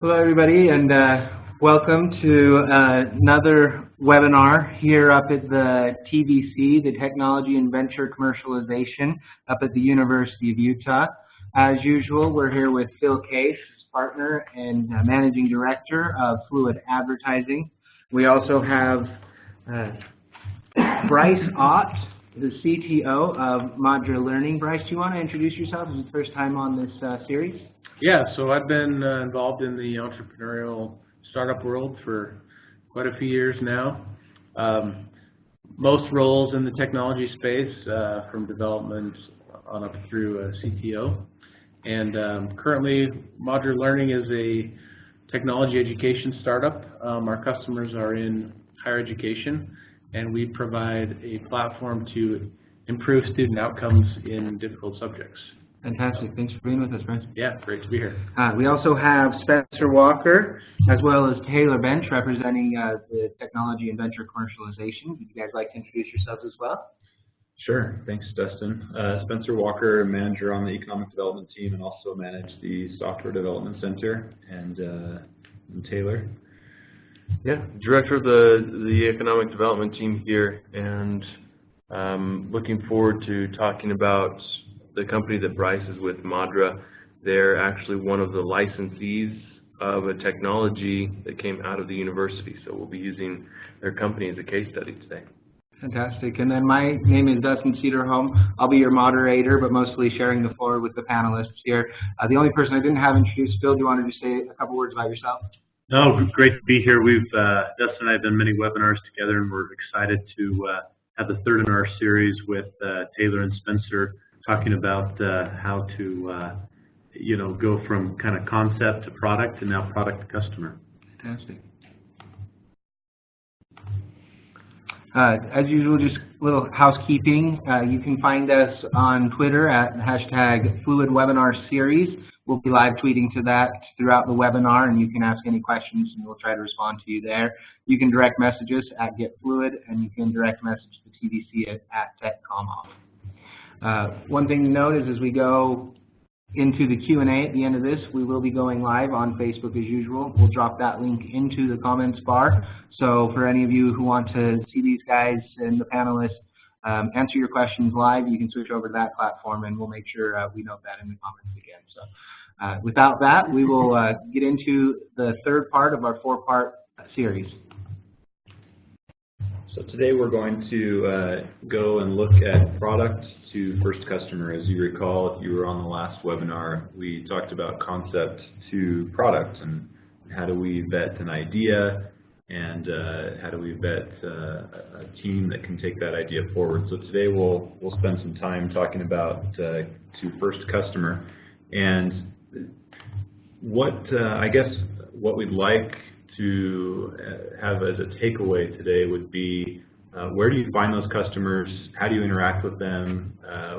Hello, everybody, and welcome to another webinar here up at the TVC, the Technology and Venture Commercialization, up at the University of Utah. As usual, we're here with Phil Case, partner and managing director of Fluid Advertising. We also have Bryce Ott, the CTO of Madra Learning. Bryce, do you want to introduce yourself? This is the first time on this series. Yeah, so I've been involved in the entrepreneurial startup world for quite a few years now. Most roles in the technology space, from development on up through CTO. And currently, Madra Learning is a technology education startup. Our customers are in higher education, and we provide a platform to improve student outcomes in difficult subjects. Fantastic. Thanks for being with us, Brent. Yeah, great to be here. We also have Spencer Walker, as well as Taylor Bench, representing the Technology and Venture Commercialization. Would you guys like to introduce yourselves as well? Sure. Thanks, Dustin. Spencer Walker, manager on the economic development team, and also manage the software development center. And Taylor? Yeah, director of the economic development team here, and looking forward to talking about the company that Bryce is with, Madra. They're actually one of the licensees of a technology that came out of the university, so we'll be using their company as a case study today. Fantastic. And then my name is Dustin Cederholm. I'll be your moderator, but mostly sharing the floor with the panelists here. The only person I didn't have introduced, Phil, do you want to just say a couple words about yourself? No, great to be here. Dustin and I have done many webinars together, and we're excited to have the third in our series with Taylor and Spencer, talking about how to, go from kind of concept to product and now product to customer. Fantastic. As usual, just a little housekeeping. You can find us on Twitter at #FluidWebinarSeries. We'll be live tweeting to that throughout the webinar, and you can ask any questions, and we'll try to respond to you there. You can direct message us at GetFluid, and you can direct message the TVC at TechComOff. One thing to note is as we go into the Q&A at the end of this, we will be going live on Facebook as usual. We'll drop that link into the comments bar. So for any of you who want to see these guys and the panelists answer your questions live, you can switch over to that platform, and we'll make sure we note that in the comments again. So without that, we will get into the third part of our four-part series. So today we're going to go and look at product to first customer. As you recall, if you were on the last webinar, we talked about concept to product and how do we vet an idea and how do we vet a team that can take that idea forward. So today we'll spend some time talking about to first customer, and I guess what we'd like to have as a takeaway today would be where do you find those customers? How do you interact with them?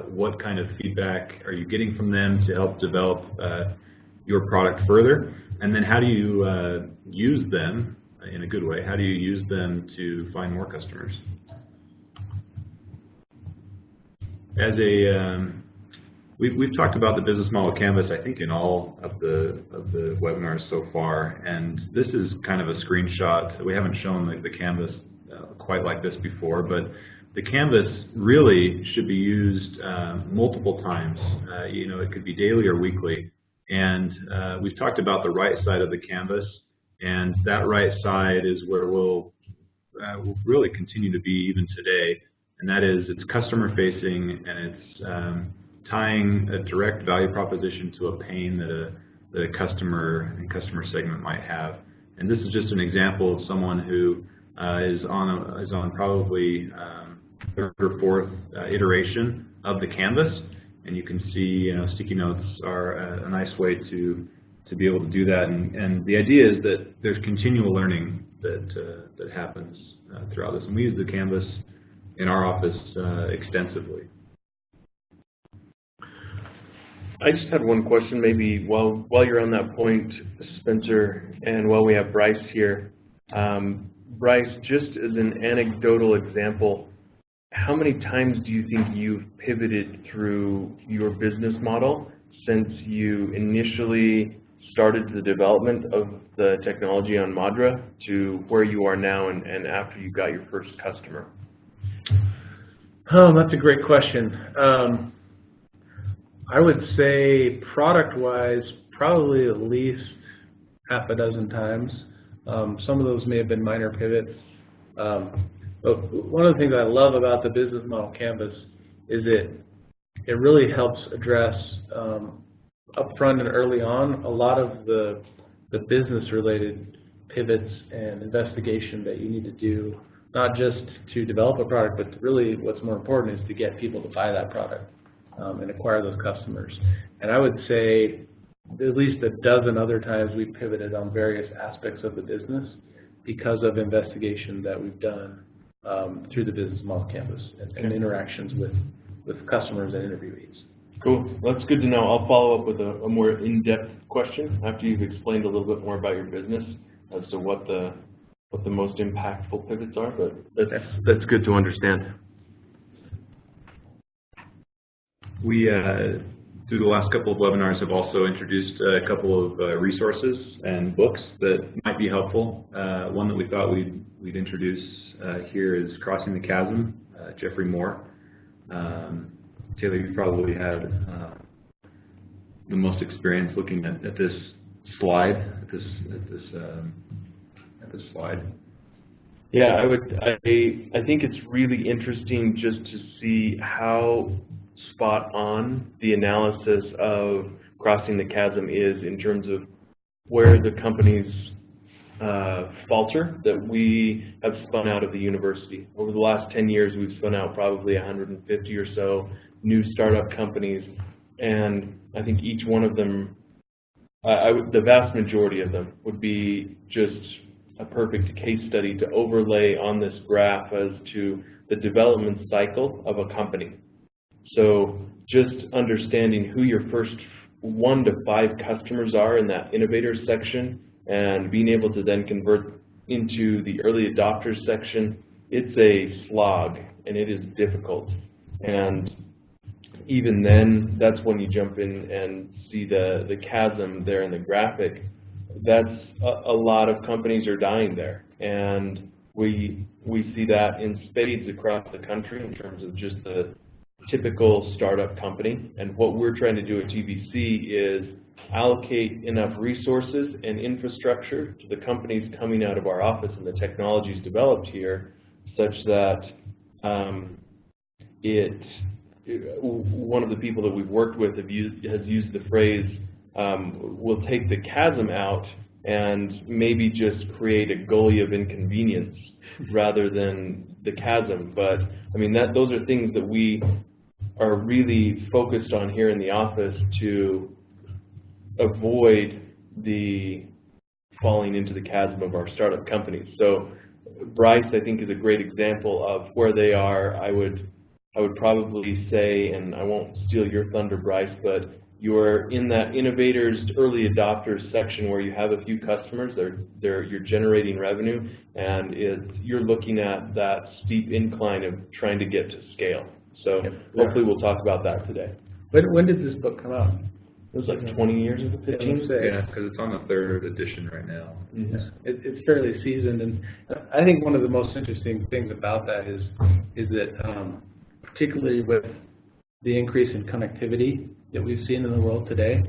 What kind of feedback are you getting from them to help develop your product further? And then how do you use them in a good way? How do you use them to find more customers? As we've talked about the business model canvas, I think, in all of the webinars so far, and this is kind of a screenshot. We haven't shown the canvas quite like this before, but the canvas really should be used multiple times. It could be daily or weekly, and we've talked about the right side of the canvas, and that right side is where we'll really continue to be even today, and that is it's customer facing, and it's tying a direct value proposition to a pain that a customer and customer segment might have. And this is just an example of someone who is on probably third or fourth iteration of the canvas, and you can see sticky notes are a nice way to be able to do that. And the idea is that there's continual learning that happens throughout this, and we use the canvas in our office extensively. I just had one question, maybe while you're on that point, Spencer, and while we have Bryce here. Bryce, just as an anecdotal example, how many times do you think you've pivoted through your business model since you initially started the development of the technology on Madra to where you are now and after you got your first customer? Oh, that's a great question. I would say product-wise, probably at least half a dozen times. Some of those may have been minor pivots. But one of the things I love about the business model canvas is it really helps address upfront and early on a lot of the business-related pivots and investigation that you need to do, not just to develop a product, but really what's more important is to get people to buy that product and acquire those customers. And I would say at least a dozen other times we've pivoted on various aspects of the business because of investigation that we've done through the business model canvas and interactions with customers and interviewees. Cool. Well, that's good to know. I'll follow up with a more in-depth question after you've explained a little bit more about your business as to what the most impactful pivots are, but that's good to understand. We, through the last couple of webinars, have also introduced a couple of resources and books that might be helpful. One that we thought we'd introduce here is Crossing the Chasm, Jeffrey Moore. Taylor, you probably had the most experience looking at this slide, at this slide. Yeah, I think it's really interesting just to see how spot on the analysis of Crossing the Chasm is in terms of where the companies falter that we have spun out of the university. Over the last 10 years, we've spun out probably 150 or so new startup companies, and I think each one of them, the vast majority of them, would be just a perfect case study to overlay on this graph as to the development cycle of a company. So just understanding who your first 1 to 5 customers are in that innovators section and being able to then convert into the early adopters section, it's a slog and it is difficult. And even then, that's when you jump in and see the chasm there in the graphic. That's a lot of companies are dying there, and we see that in spades across the country in terms of just the typical startup company. And what we're trying to do at TVC is allocate enough resources and infrastructure to the companies coming out of our office and the technologies developed here, such that one of the people that we've worked with has used the phrase, we'll take the chasm out and maybe just create a gully of inconvenience rather than the chasm. But I mean, those are things that we are really focused on here in the office to avoid the falling into the chasm of our startup companies. So Bryce, I think, is a great example of where they are. I would probably say, and I won't steal your thunder, Bryce, but you're in that innovators, early adopters section where you have a few customers, you're generating revenue, and you're looking at that steep incline of trying to get to scale. So hopefully we'll talk about that today. When did this book come out? It was like 20 years ago, 15? Yeah, because it's on the 3rd edition right now. Mm-hmm. It's fairly seasoned, and I think one of the most interesting things about that is that particularly with the increase in connectivity that we've seen in the world today,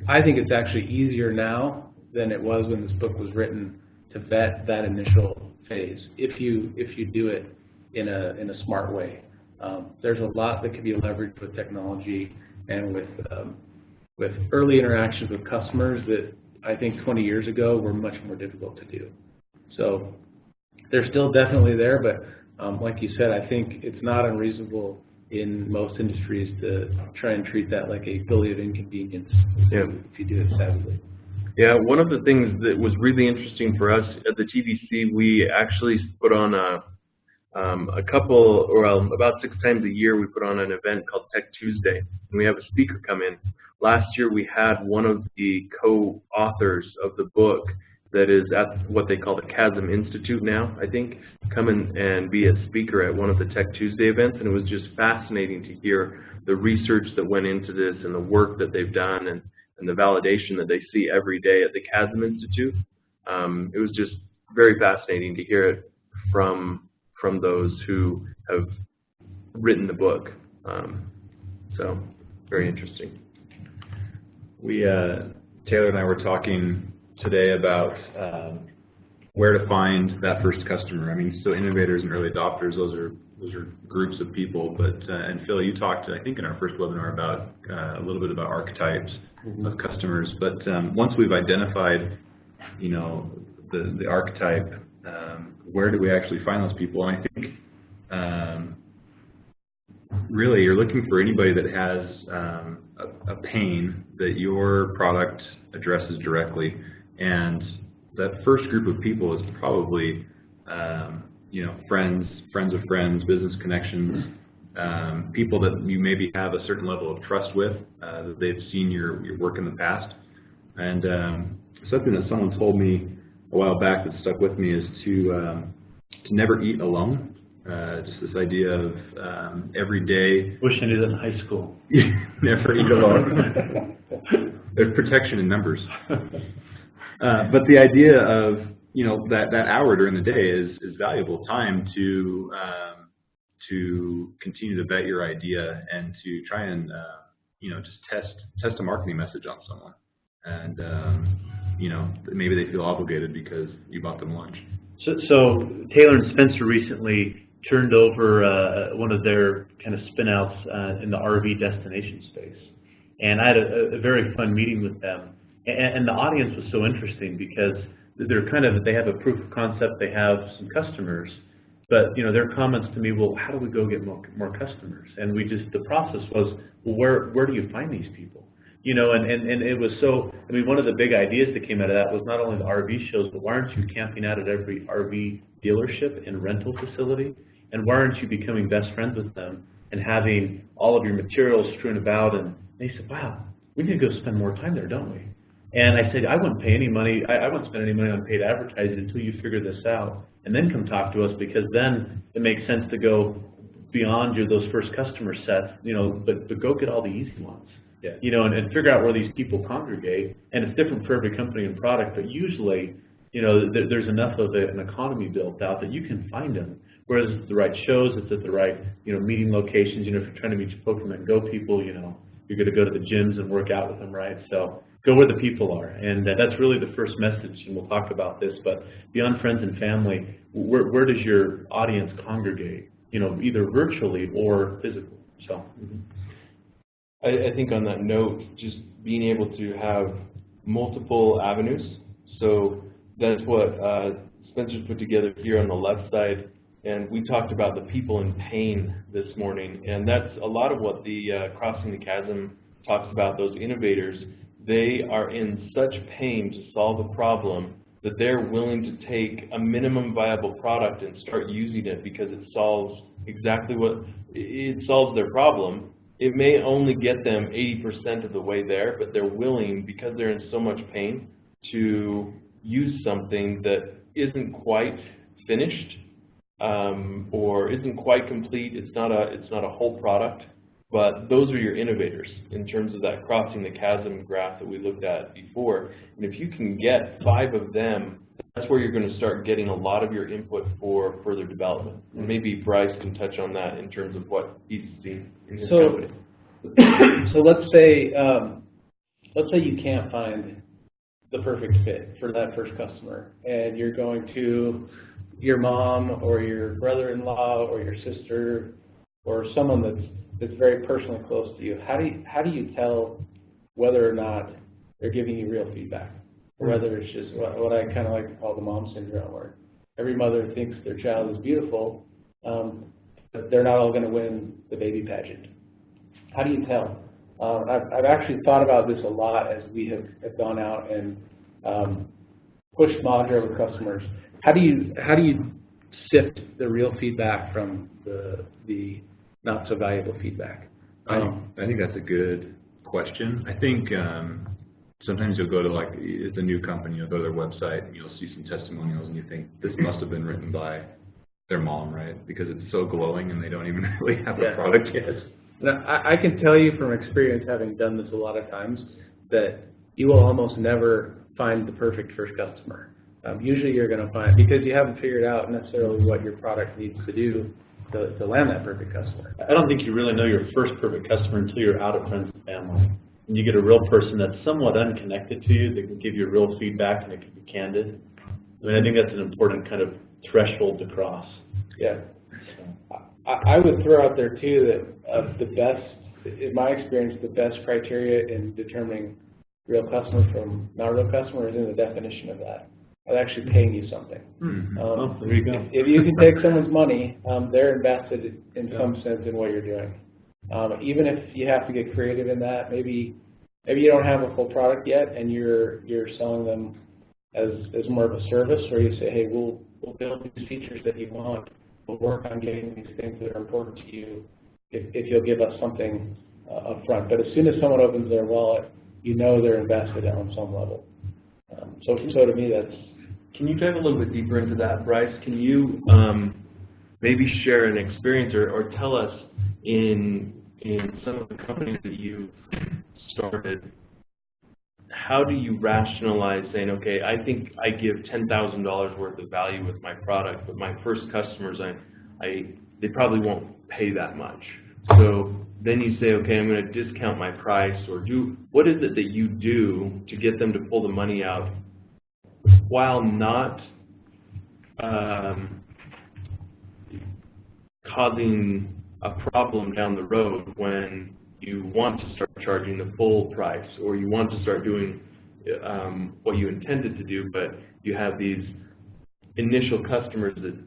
I think it's actually easier now than it was when this book was written to vet that initial phase, if you do it in a smart way. There's a lot that can be leveraged with technology and with early interactions with customers that I think 20 years ago were much more difficult to do. So they're still definitely there, but like you said, I think it's not unreasonable in most industries to try and treat that like a gully of inconvenience if you do it savvily. Yeah, one of the things that was really interesting for us at the TVC, we actually put on about 6 times a year, we put on an event called Tech Tuesday, and we have a speaker come in. Last year we had one of the co-authors of the book that is at what they call the Chasm Institute now, I think, come in and be a speaker at one of the Tech Tuesday events, and it was just fascinating to hear the research that went into this and the work that they've done, and the validation that they see every day at the Chasm Institute. It was just very fascinating to hear it from those who have written the book. So very interesting. Taylor and I were talking today about where to find that first customer. I mean, so innovators and early adopters, those are groups of people. But and Phil, you talked, I think, in our first webinar about a little bit about archetypes of customers. But once we've identified, you know, the archetype, where do we actually find those people? And I think really you're looking for anybody that has a pain that your product addresses directly, and that first group of people is probably you know, friends of friends, business connections, people that you maybe have a certain level of trust with, that they've seen your work in the past. And something that someone told me a while back that stuck with me is to never eat alone. Just this idea of every day. Wish I knew that in high school. Never eat alone. There's protection in numbers. But the idea of, you know, that hour during the day is valuable time to continue to vet your idea and to try and you know, just test a marketing message on someone, and you know, maybe they feel obligated because you bought them lunch. So Taylor and Spencer recently turned over one of their kind of spin-outs in the RV destination space, and I had a very fun meeting with them. And the audience was so interesting because they have a proof of concept, they have some customers, but you know, their comments to me, well, how do we go get more customers? And the process was, well, where do you find these people? You know, and it was so, I mean, one of the big ideas that came out of that was not only the RV shows, but why aren't you camping out at every RV dealership and rental facility? And why aren't you becoming best friends with them and having all of your materials strewn about? And they said, wow, we need to go spend more time there, don't we? And I said, I wouldn't pay any money, I wouldn't spend any money on paid advertising until you figure this out, and then come talk to us, because then it makes sense to go beyond those first customer sets, you know, but go get all the easy ones. Yeah. You know, and figure out where these people congregate. And it's different for every company and product, but usually, you know, there's enough of an economy built out that you can find them. Whereas it's the right shows, it's at the right, you know, meeting locations. You know, if you're trying to meet your Pokemon Go people, you know, you're going to go to the gyms and work out with them, right? So go where the people are, and that's really the first message, and we'll talk about this, but beyond friends and family, where does your audience congregate, you know, either virtually or physically? So I think on that note, just being able to have multiple avenues, so that's what Spencer's put together here on the left side, and we talked about the people in pain this morning, and that's a lot of what the Crossing the Chasm talks about, those innovators. They are in such pain to solve a problem that they're willing to take a minimum viable product and start using it because it solves it solves their problem. It may only get them 80% of the way there, but they're willing, because they're in so much pain, to use something that isn't quite finished or isn't quite complete. It's not a whole product. But those are your innovators in terms of that crossing the chasm graph that we looked at before. And if you can get 5 of them, that's where you're going to start getting a lot of your input for further development. And maybe Bryce can touch on that in terms of what he's seen in his company. So let's say you can't find the perfect fit for that first customer, and you're going to your mom or your brother-in-law or your sister or someone that's very personally close to you. How do you tell whether or not they're giving you real feedback, or whether it's just what I kind of like to call the mom syndrome, where every mother thinks their child is beautiful, but they're not all going to win the baby pageant? How do you tell? I've actually thought about this a lot as we have gone out and pushed Madra with customers. How do you sift the real feedback from the not so valuable feedback? I think that's a good question. I think sometimes you'll go to, like, it's a new company, you'll go to their website and you'll see some testimonials and you think this must have been written by their mom, right? Because it's so glowing and they don't even really have a product yet. Now, I can tell you from experience, having done this a lot of times, that you will almost never find the perfect first customer. Usually you're going to find, because you haven't figured out necessarily what your product needs to do to land that perfect customer. I don't think you really know your first perfect customer until you're out at friends and family. And you get a real person that's somewhat unconnected to you, that can give you real feedback and it can be candid. I mean, I think that's an important kind of threshold to cross. Yeah. I would throw out there too that the best, in my experience, the best criteria in determining real customer from not real customer is in the definition of that. Of actually paying you something. There you go. If you can take someone's money, they're invested in some sense in what you're doing. Even if you have to get creative in that, maybe you don't have a full product yet, and you're selling them as more of a service, or you say, hey, we'll build these features that you want. We'll work on getting these things that are important to you if you'll give us something up front. But as soon as someone opens their wallet, you know they're invested on some level. So to me, that's. Can you dive a little bit deeper into that, Bryce? Can you maybe share an experience or tell us in some of the companies that you've started, how do you rationalize saying, okay, I think I give $10,000 worth of value with my product, but my first customers, they probably won't pay that much. So then you say, okay, I'm going to discount my price, or what is it that you do to get them to pull the money out while not causing a problem down the road when you want to start charging the full price, or you want to start doing what you intended to do, but you have these initial customers that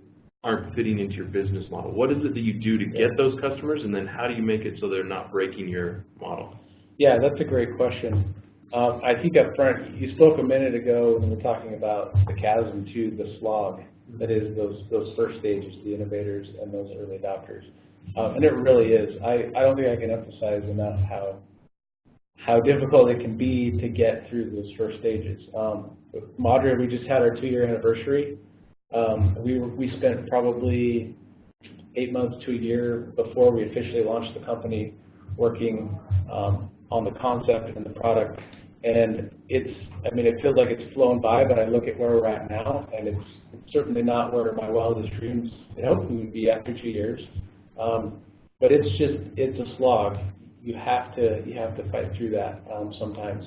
aren't fitting into your business model? What is it that you do to get those customers, and then how do you make it so they're not breaking your model? Yeah, that's a great question. I think up front, you spoke a minute ago when we were talking about the chasm to the slog, that is those first stages, the innovators and those early adopters. And it really is. I don't think I can emphasize enough how difficult it can be to get through those first stages. With Madra, we just had our 2-year anniversary. We spent probably 8 months to a year before we officially launched the company working on the concept and the product. And it feels like it's flown by, but I look at where we're at now, and it's certainly not where my wildest dreams hoped we would be after 2 years. But it's a slog. You have to fight through that sometimes.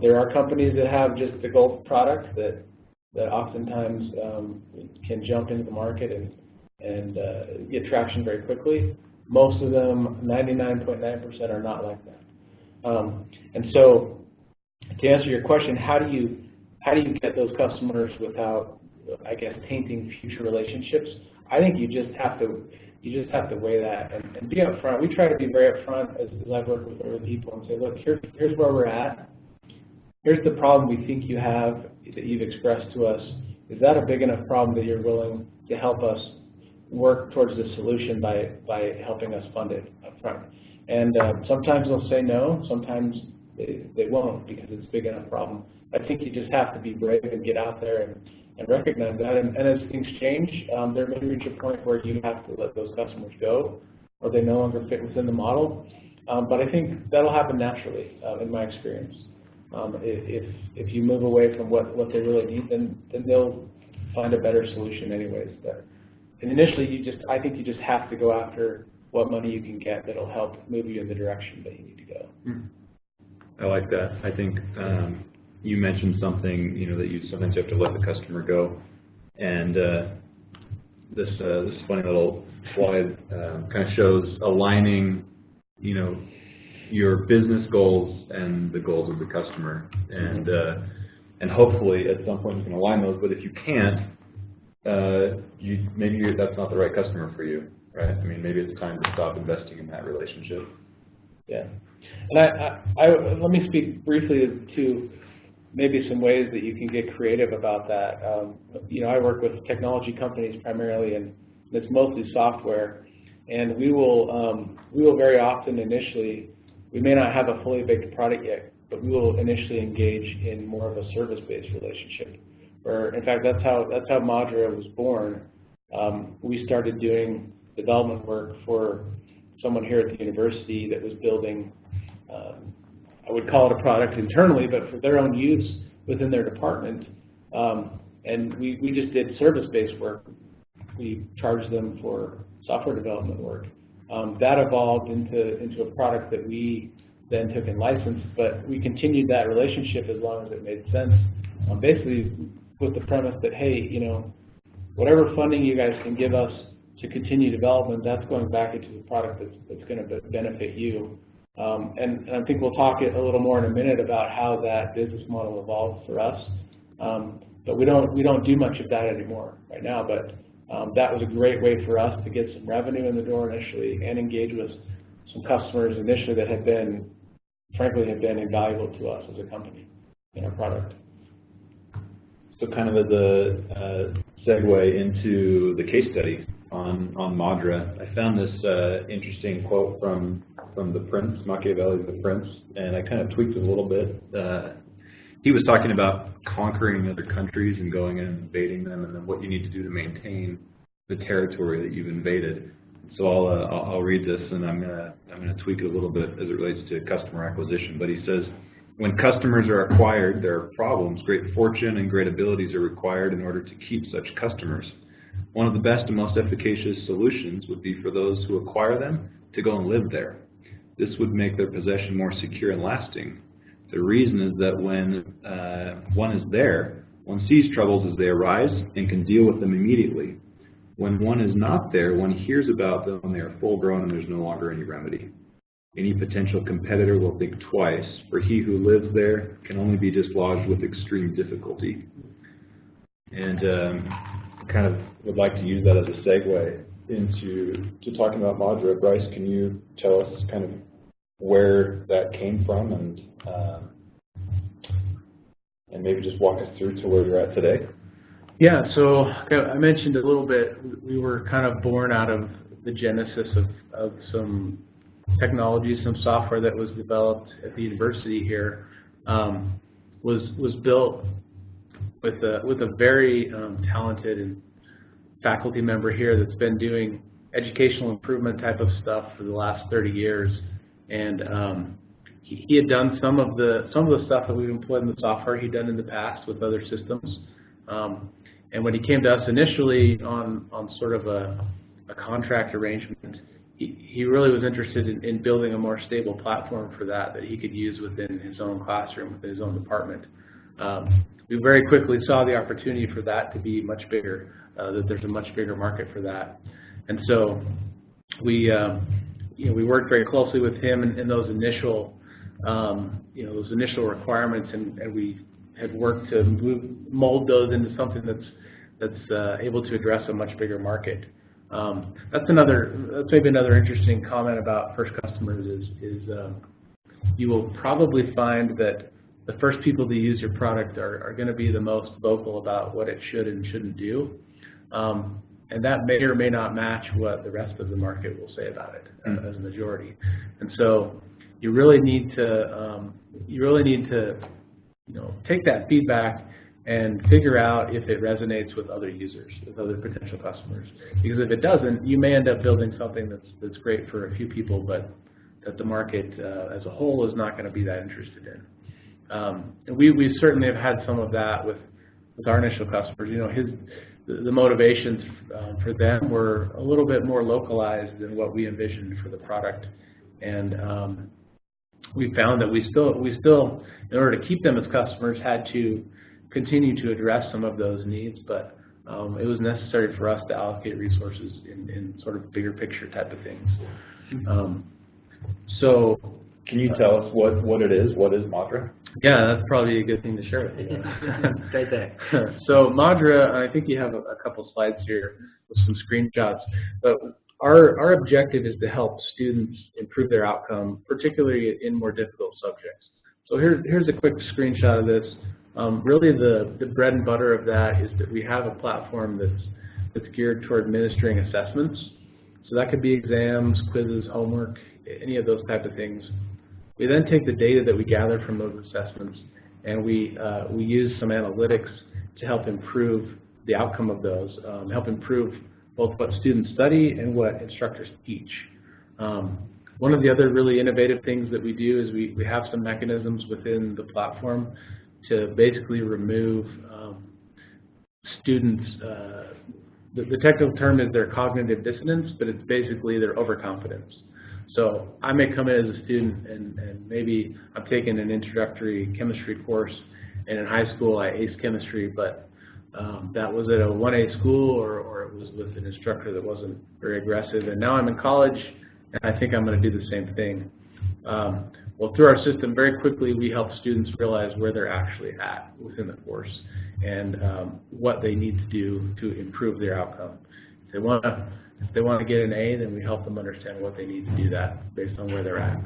There are companies that have just the gold product that oftentimes can jump into the market and get traction very quickly. Most of them, 99.9%, are not like that. And so, to answer your question, how do you get those customers without, I guess, tainting future relationships? I think you just have to weigh that and be upfront. We try to be very upfront as I've worked with other people and say, look, here's where we're at. Here's the problem we think you have that you've expressed to us. Is that a big enough problem that you're willing to help us work towards the solution by helping us fund it up front? And sometimes they'll say no, sometimes they won't because it's a big enough problem. I think you just have to be brave and get out there and recognize that. And as things change, there may reach a point where you have to let those customers go, or they no longer fit within the model. But I think that'll happen naturally, in my experience. If you move away from what they really need, then they'll find a better solution anyways. And initially, I think you just have to go after what money you can get that'll help move you in the direction that you need to go. I like that. I think you mentioned something, that you sometimes have to let the customer go, and this funny little slide kind of shows aligning, your business goals and the goals of the customer, and hopefully at some point you can align those. But if you can't, maybe that's not the right customer for you, right? I mean, maybe it's time to stop investing in that relationship. Yeah, and let me speak briefly to maybe some ways that you can get creative about that. I work with technology companies primarily, and it's mostly software, and we will very often initially, we may not have a fully baked product yet, but we will initially engage in more of a service-based relationship. Where, in fact, that's how Madra was born. We started doing development work for someone here at the university that was building I would call it a product internally, but for their own use within their department. And we just did service-based work. We charged them for software development work. That evolved into a product that we then took and licensed, but we continued that relationship as long as it made sense. Basically with the premise that, hey, you know, whatever funding you guys can give us to continue development, that's going back into the product that's going to benefit you. And I think we'll talk a little more in a minute about how that business model evolved for us. But we don't do much of that anymore right now. But that was a great way for us to get some revenue in the door initially and engage with some customers initially that had been, frankly, invaluable to us as a company in our product. So kind of as a segue into the case study on Madra, I found this interesting quote from the Prince, Machiavelli's The Prince, and I kind of tweaked it a little bit. He was talking about conquering other countries and going in and invading them, and then what you need to do to maintain the territory that you've invaded. So I'll read this, and I'm gonna tweak it a little bit as it relates to customer acquisition. But he says, when customers are acquired, there are problems. Great fortune and great abilities are required in order to keep such customers. One of the best and most efficacious solutions would be for those who acquire them to go and live there. This would make their possession more secure and lasting. The reason is that when one is there, one sees troubles as they arise and can deal with them immediately. When one is not there, one hears about them when they are full grown and there's no longer any remedy. Any potential competitor will think twice, for he who lives there can only be dislodged with extreme difficulty. And kind of would like to use that as a segue into talking about Madra. Bryce, can you tell us kind of where that came from and maybe just walk us through to where you're at today? Yeah, so I mentioned a little bit, we were kind of born out of the genesis of some technology, some software that was developed at the university here, was built with a very talented and faculty member here that's been doing educational improvement type of stuff for the last 30 years. And he had done some of the stuff that we've employed in the software he'd done in the past with other systems. And when he came to us initially on sort of a contract arrangement, he really was interested in building a more stable platform for that he could use within his own classroom, within his own department. We very quickly saw the opportunity for that to be much bigger, that there's a much bigger market for that. And so we worked very closely with him in those initial requirements, and we had worked to mold those into something that's able to address a much bigger market. That's maybe another interesting comment about first customers is you will probably find that the first people to use your product are going to be the most vocal about what it should and shouldn't do, and that may or may not match what the rest of the market will say about it as a majority. And so you really need to take that feedback and figure out if it resonates with other users, with other potential customers. Because if it doesn't, you may end up building something that's great for a few people, but that the market as a whole is not going to be that interested in. And we certainly have had some of that with our initial customers. You know, the motivations for them were a little bit more localized than what we envisioned for the product, and we found that we still, in order to keep them as customers, had to continue to address some of those needs, but it was necessary for us to allocate resources in sort of bigger picture type of things. So, can you tell us what it is? What is Madra? Yeah, that's probably a good thing to share with you. Right there. So Madra, I think you have a couple slides here with some screenshots, but our objective is to help students improve their outcome, particularly in more difficult subjects. So here's a quick screenshot of this. Really the bread and butter of that is that we have a platform that's geared toward administering assessments. So that could be exams, quizzes, homework, any of those type of things. We then take the data that we gather from those assessments, and we use some analytics to help improve the outcome of those, help improve both what students study and what instructors teach. One of the other really innovative things that we do is we have some mechanisms within the platform to basically remove students, the technical term is their cognitive dissonance, but it's basically their overconfidence. So I may come in as a student and maybe I'm taking an introductory chemistry course, and in high school I aced chemistry, but that was at a 1A school or it was with an instructor that wasn't very aggressive, and now I'm in college and I think I'm going to do the same thing. Well, through our system, very quickly we help students realize where they're actually at within the course and what they need to do to improve their outcome. If they want to get an A, then we help them understand what they need to do that based on where they're at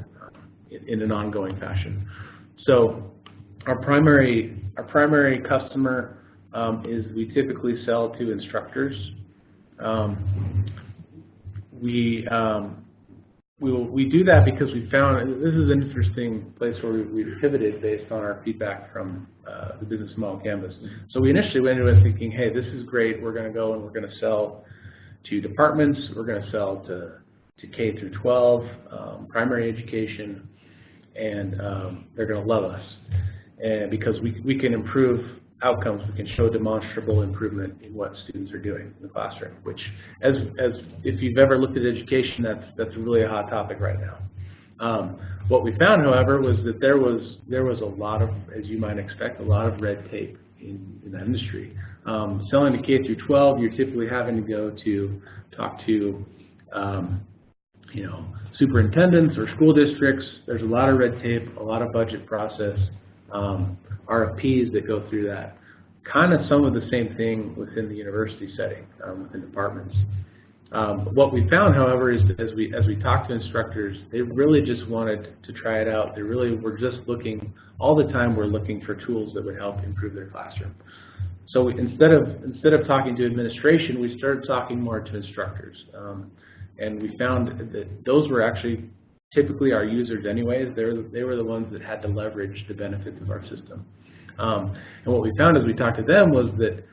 in an ongoing fashion. So our primary customer is we typically sell to instructors. We do that because we found, this is an interesting place where we pivoted based on our feedback from the business model canvas. So we initially went into it thinking, hey, this is great, we're going to go and we're going to sell to departments, we're going to sell to K through 12, primary education, and they're going to love us. And because we can improve outcomes, we can show demonstrable improvement in what students are doing in the classroom, which, as if you've ever looked at education, that's really a hot topic right now. What we found, however, was that there was a lot of, as you might expect, a lot of red tape in that industry. Selling to K through 12, you're typically having to go to talk to superintendents or school districts. There's a lot of red tape, a lot of budget process. RFPs that go through that. Kind of some of the same thing within the university setting, within departments. What we found, however, is that as we talked to instructors, they really just wanted to try it out. They really were just looking, all the time we're looking for tools that would help improve their classroom. So instead of talking to administration, we started talking more to instructors. And we found that those were actually typically our users anyways. They were the ones that had to leverage the benefits of our system. And what we found as we talked to them was that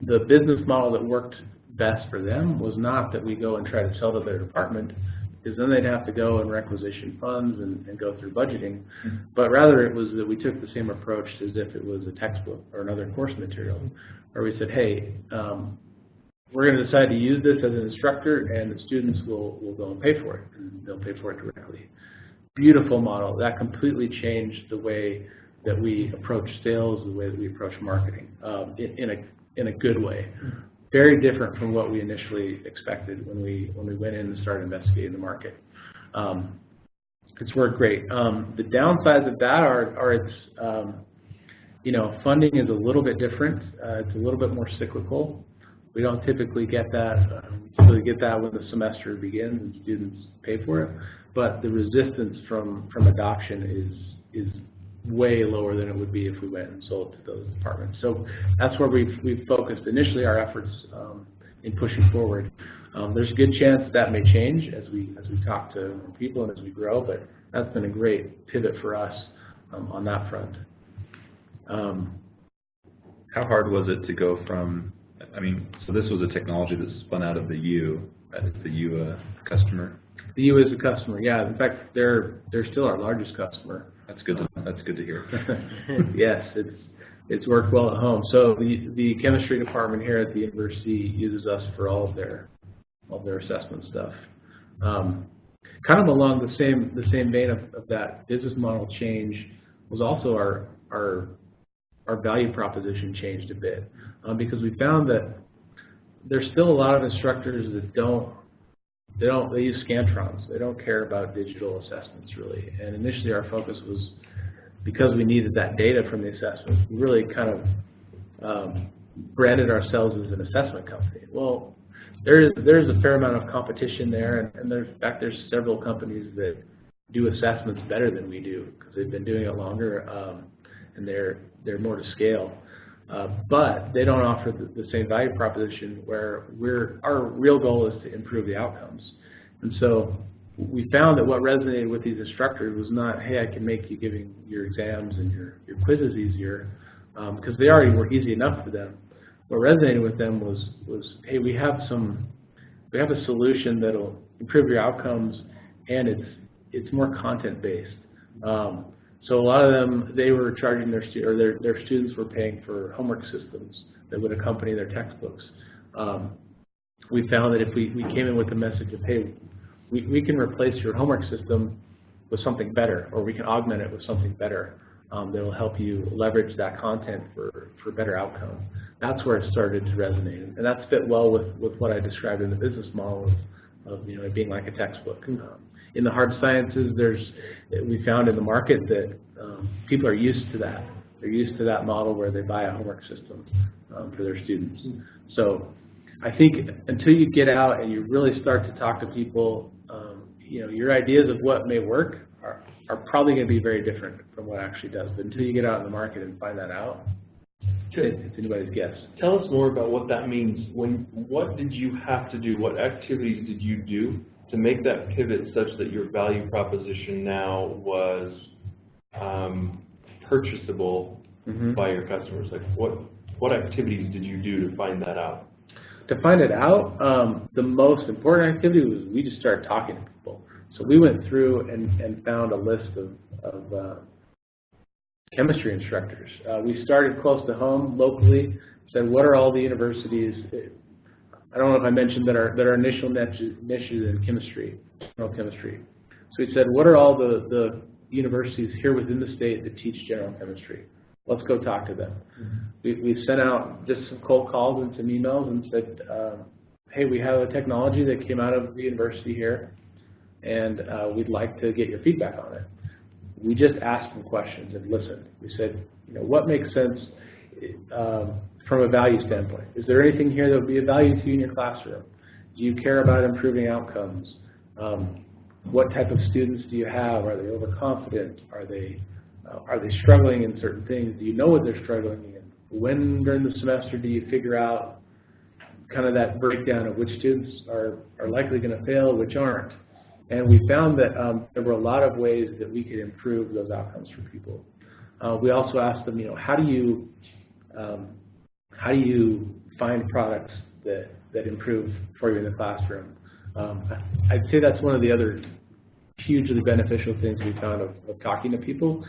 the business model that worked best for them was not that we go and try to sell to their department, because then they'd have to go and requisition funds and go through budgeting, but rather it was that we took the same approach as if it was a textbook or another course material, where we said, hey, we're going to decide to use this as an instructor, and the students will go and pay for it, and they'll pay for it directly. Beautiful model. That completely changed the way that we approach sales, the way that we approach marketing, in a good way. Very different from what we initially expected when we went in and started investigating the market. It's worked great. The downsides of that are it's funding is a little bit different. It's a little bit more cyclical. We don't typically get that. We typically get that when the semester begins and students pay for it. But the resistance from adoption is way lower than it would be if we went and sold to those departments. So that's where we've focused initially our efforts in pushing forward. There's a good chance that may change as we talk to more people and as we grow, but that's been a great pivot for us on that front. How hard was it to go from, so this was a technology that spun out of the U, right? Is the U a customer? The U is a customer, yeah. In fact, they're still our largest customer. That's good. That's good to hear. Yes, it's worked well at home. So the chemistry department here at the university uses us for all of their assessment stuff. Kind of along the same vein of that business model change was also our value proposition changed a bit, because we found that there's still a lot of instructors that they use Scantrons. They don't care about digital assessments really. And initially our focus was, because we needed that data from the assessments, we really kind of branded ourselves as an assessment company. Well, there's a fair amount of competition there, and in fact there's several companies that do assessments better than we do because they've been doing it longer, and they're more to scale. But they don't offer the same value proposition where our real goal is to improve the outcomes. And so we found that what resonated with these instructors was not, hey, I can make you giving your exams and your quizzes easier, because they already were easy enough for them. What resonated with them was hey, we have a solution that'll improve your outcomes and it's more content based. So a lot of them, they were charging their students were paying for homework systems that would accompany their textbooks. We found that if we came in with the message of, hey, we can replace your homework system with something better, or we can augment it with something better that will help you leverage that content for better outcomes. That's where it started to resonate, and that's fit well with what I described in the business model of it being like a textbook. In the hard sciences, we found in the market that people are used to that. They're used to that model where they buy a homework system for their students. So I think until you get out and you really start to talk to people, your ideas of what may work are probably going to be very different from what actually does. But until you get out in the market and find that out, it's anybody's guess. Tell us more about what that means. What did you have to do? What activities did you do to make that pivot such that your value proposition now was purchasable by your customers? Like what activities did you do to find that out? To find it out, the most important activity was we just started talking to people. So we went through and found a list of chemistry instructors. We started close to home, locally, said what are all the universities. I don't know if I mentioned that our initial niche is in chemistry, general chemistry. So we said, what are all the universities here within the state that teach general chemistry? Let's go talk to them. We sent out just some cold calls and some emails and said, hey, we have a technology that came out of the university here, and we'd like to get your feedback on it. We just asked them questions and listened. We said, what makes sense from a value standpoint? Is there anything here that would be of value to you in your classroom? Do you care about improving outcomes? What type of students do you have? Are they overconfident? Are they struggling in certain things? Do you know what they're struggling in? When during the semester do you figure out kind of that breakdown of which students are likely going to fail, which aren't? And we found that there were a lot of ways that we could improve those outcomes for people. We also asked them, how do you find products that improve for you in the classroom? I'd say that's one of the other hugely beneficial things we found of talking to people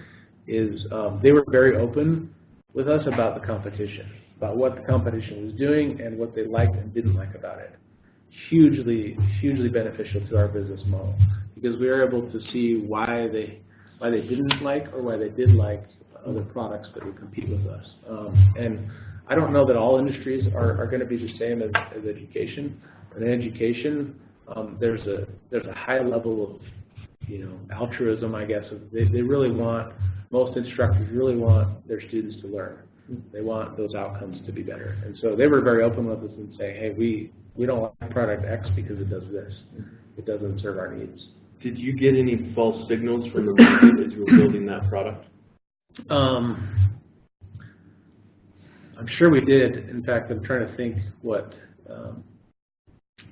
is they were very open with us about the competition, about what the competition was doing and what they liked and didn't like about it. Hugely beneficial to our business model because we were able to see why they didn't like or why they did like other products that would compete with us. And I don't know that all industries are going to be the same as education. But in education, there's a high level of altruism, I guess. They really want, most instructors really want their students to learn. They want those outcomes to be better. And so they were very open with us and saying, hey, we don't like product X because it does this. It doesn't serve our needs. Did you get any false signals from the market as you were building that product? I'm sure we did. In fact, I'm trying to think what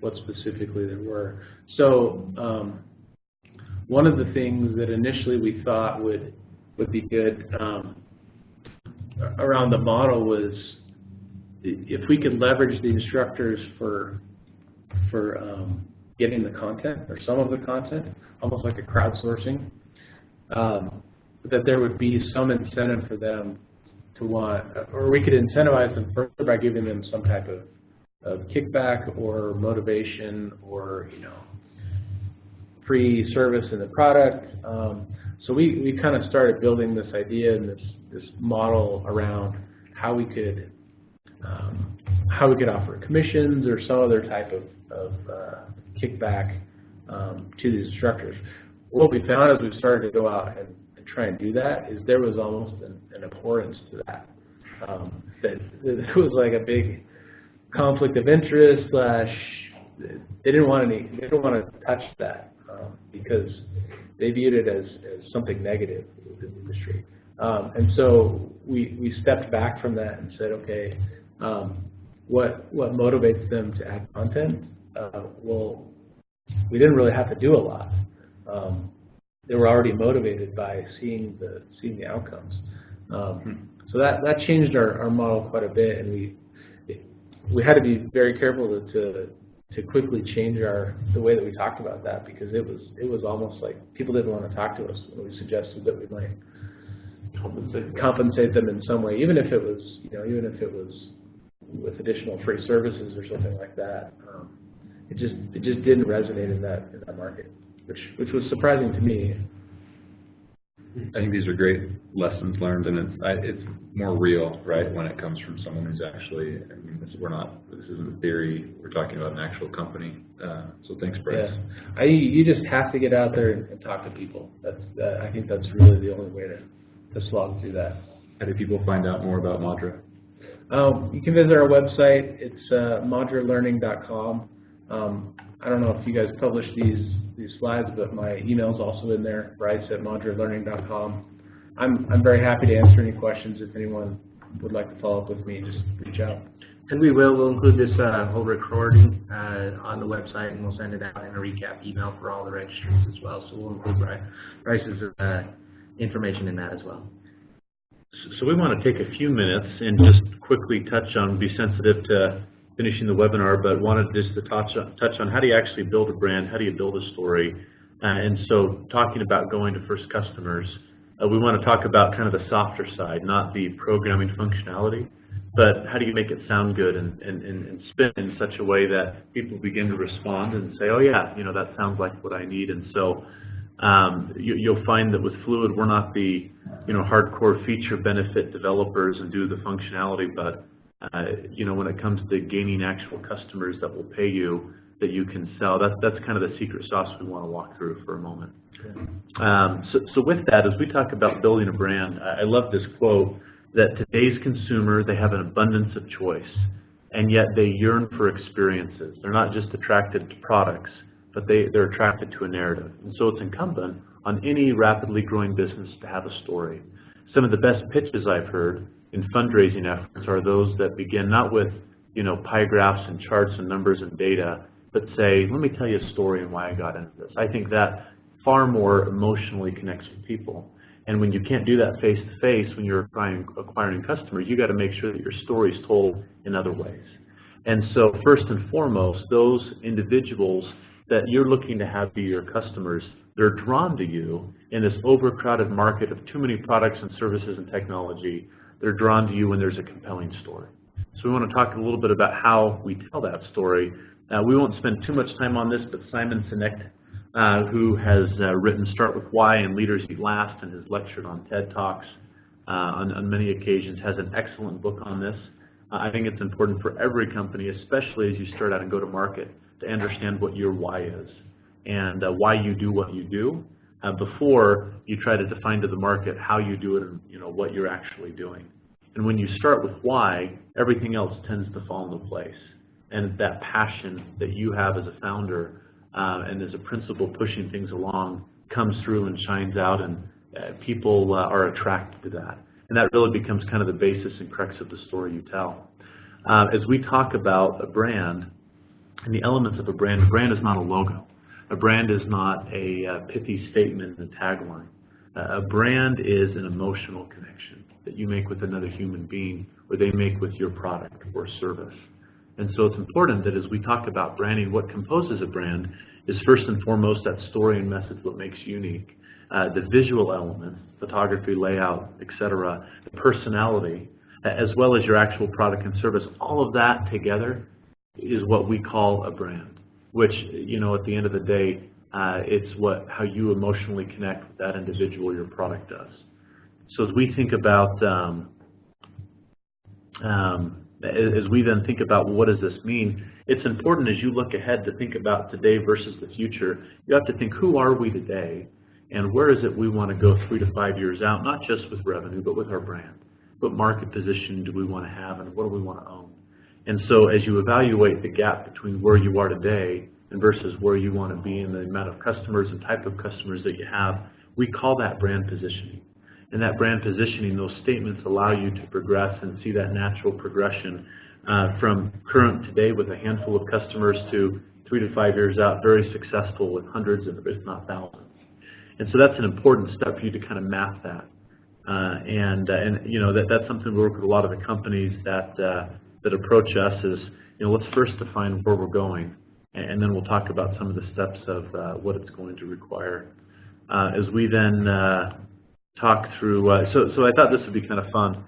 specifically there were. So one of the things that initially we thought would be good around the model was if we could leverage the instructors for getting the content or some of the content, almost like a crowdsourcing, that there would be some incentive for them to want, or we could incentivize them further by giving them some type of kickback or motivation or free service in the product. So we kind of started building this idea and this model around how we could offer commissions or some other type of kickback to these instructors. What we found as we started to go out and try and do that is there was almost an abhorrence to that. That it was like a big conflict of interest / they didn't want to touch that because they viewed it as something negative within the industry. And so we stepped back from that and said, okay, what motivates them to add content? Well, we didn't really have to do a lot. They were already motivated by seeing the outcomes. So that changed our model quite a bit, and we had to be very careful to to quickly change the way that we talked about that, because it was almost like people didn't want to talk to us when we suggested that we might compensate them in some way, even if it was with additional free services or something like that. It just didn't resonate in that market, which was surprising to me. I think these are great lessons learned, and it's more real, right, when it comes from someone who's actually, I mean, this isn't a theory, we're talking about an actual company. So thanks, Bryce. Yeah, you just have to get out there and talk to people. I think that's really the only way to slog through that. How do people find out more about Madra? You can visit our website. It's madralearning.com. I don't know if you guys publish these slides, but my email's also in there, bryce@madralearning.com. I'm very happy to answer any questions. If anyone would like to follow up with me, just reach out. And we'll include this whole recording on the website, and we'll send it out in a recap email for all the registrants as well. So we'll include Bryce's information in that as well. So we want to take a few minutes and just quickly be sensitive to finishing the webinar, but wanted just to touch on how do you actually build a brand, how do you build a story, and so talking about going to first customers, we want to talk about kind of the softer side, not the programming functionality, but how do you make it sound good and spin in such a way that people begin to respond and say, oh yeah, that sounds like what I need. And so you'll find that with Fluid, we're not the hardcore feature benefit developers and do the functionality, but when it comes to gaining actual customers that will pay you, that you can sell, that's kind of the secret sauce we want to walk through for a moment. Okay. So with that, as we talk about building a brand, I love this quote that today's consumer, they have an abundance of choice, and yet they yearn for experiences. They're not just attracted to products, but they're attracted to a narrative. And so it's incumbent on any rapidly growing business to have a story. Some of the best pitches I've heard in fundraising efforts are those that begin not with pie graphs and charts and numbers and data, but say, let me tell you a story and why I got into this. I think that far more emotionally connects with people. And when you can't do that face-to-face when you're acquiring customers, you got to make sure that your story is told in other ways. And so first and foremost, those individuals that you're looking to have be your customers, they're drawn to you in this overcrowded market of too many products and services and technology. They're drawn to you when there's a compelling story. So we want to talk a little bit about how we tell that story. We won't spend too much time on this, but Simon Sinek, who has written Start With Why and Leaders Eat Last and has lectured on TED Talks on many occasions, has an excellent book on this. I think it's important for every company, especially as you start out and go to market, to understand what your why is and why you do what you do before you try to define to the market how you do it and what you're actually doing. And when you start with why, everything else tends to fall into place. And that passion that you have as a founder and as a principal pushing things along comes through and shines out, and people are attracted to that. And that really becomes kind of the basis and crux of the story you tell. As we talk about a brand and the elements of a brand is not a logo. A brand is not a pithy statement and a tagline. A brand is an emotional connection that you make with another human being or they make with your product or service. And so it's important that as we talk about branding, what composes a brand is first and foremost that story and message, what makes you unique. The visual elements, photography, layout, etc., the personality, as well as your actual product and service, all of that together is what we call a brand, which, at the end of the day, it's how you emotionally connect with that individual your product does. So as we think about, as we then think about what does this mean, it's important as you look ahead to think about today versus the future, you have to think, who are we today and where is it we want to go 3 to 5 years out, not just with revenue, but with our brand. What market position do we want to have and what do we want to own? And so as you evaluate the gap between where you are today and versus where you want to be and the amount of customers and type of customers that you have, we call that brand positioning. And that brand positioning, those statements allow you to progress and see that natural progression from current today with a handful of customers to 3 to 5 years out, very successful with hundreds of, if not thousands. And so that's an important step for you to kind of map that. That's something we work with a lot of the companies that approach us is, let's first define where we're going and then we'll talk about some of the steps of what it's going to require. As we then talk through, so I thought this would be kind of fun.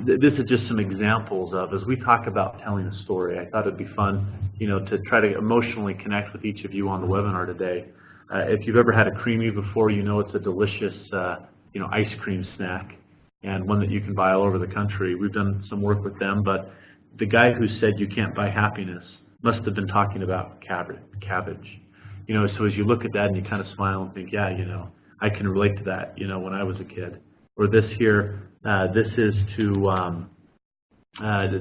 This is just some examples of, as we talk about telling a story, I thought it'd be fun, to try to emotionally connect with each of you on the webinar today. If you've ever had a creamy before, it's a delicious, ice cream snack, and one that you can buy all over the country. We've done some work with them, but the guy who said you can't buy happiness must have been talking about cabbage. So as you look at that and you kind of smile and think, yeah, I can relate to that, when I was a kid. Or this here, this is to,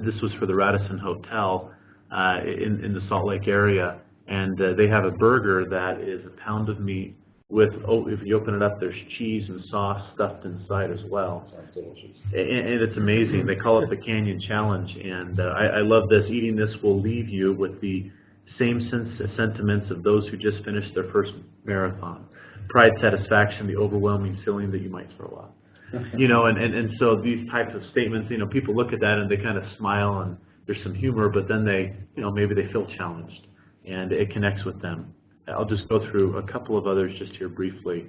this was for the Radisson Hotel in the Salt Lake area, and they have a burger that is a pound of meat with, if you open it up, there's cheese and sauce stuffed inside as well. And it's amazing. They call it the Canyon Challenge, and I love this. Eating this will leave you with the same sentiments of those who just finished their first marathon. Pride, satisfaction, the overwhelming feeling that you might throw up. And so these types of statements, people look at that and they kind of smile and there's some humor, but then they, maybe they feel challenged and it connects with them. I'll just go through a couple of others just here briefly.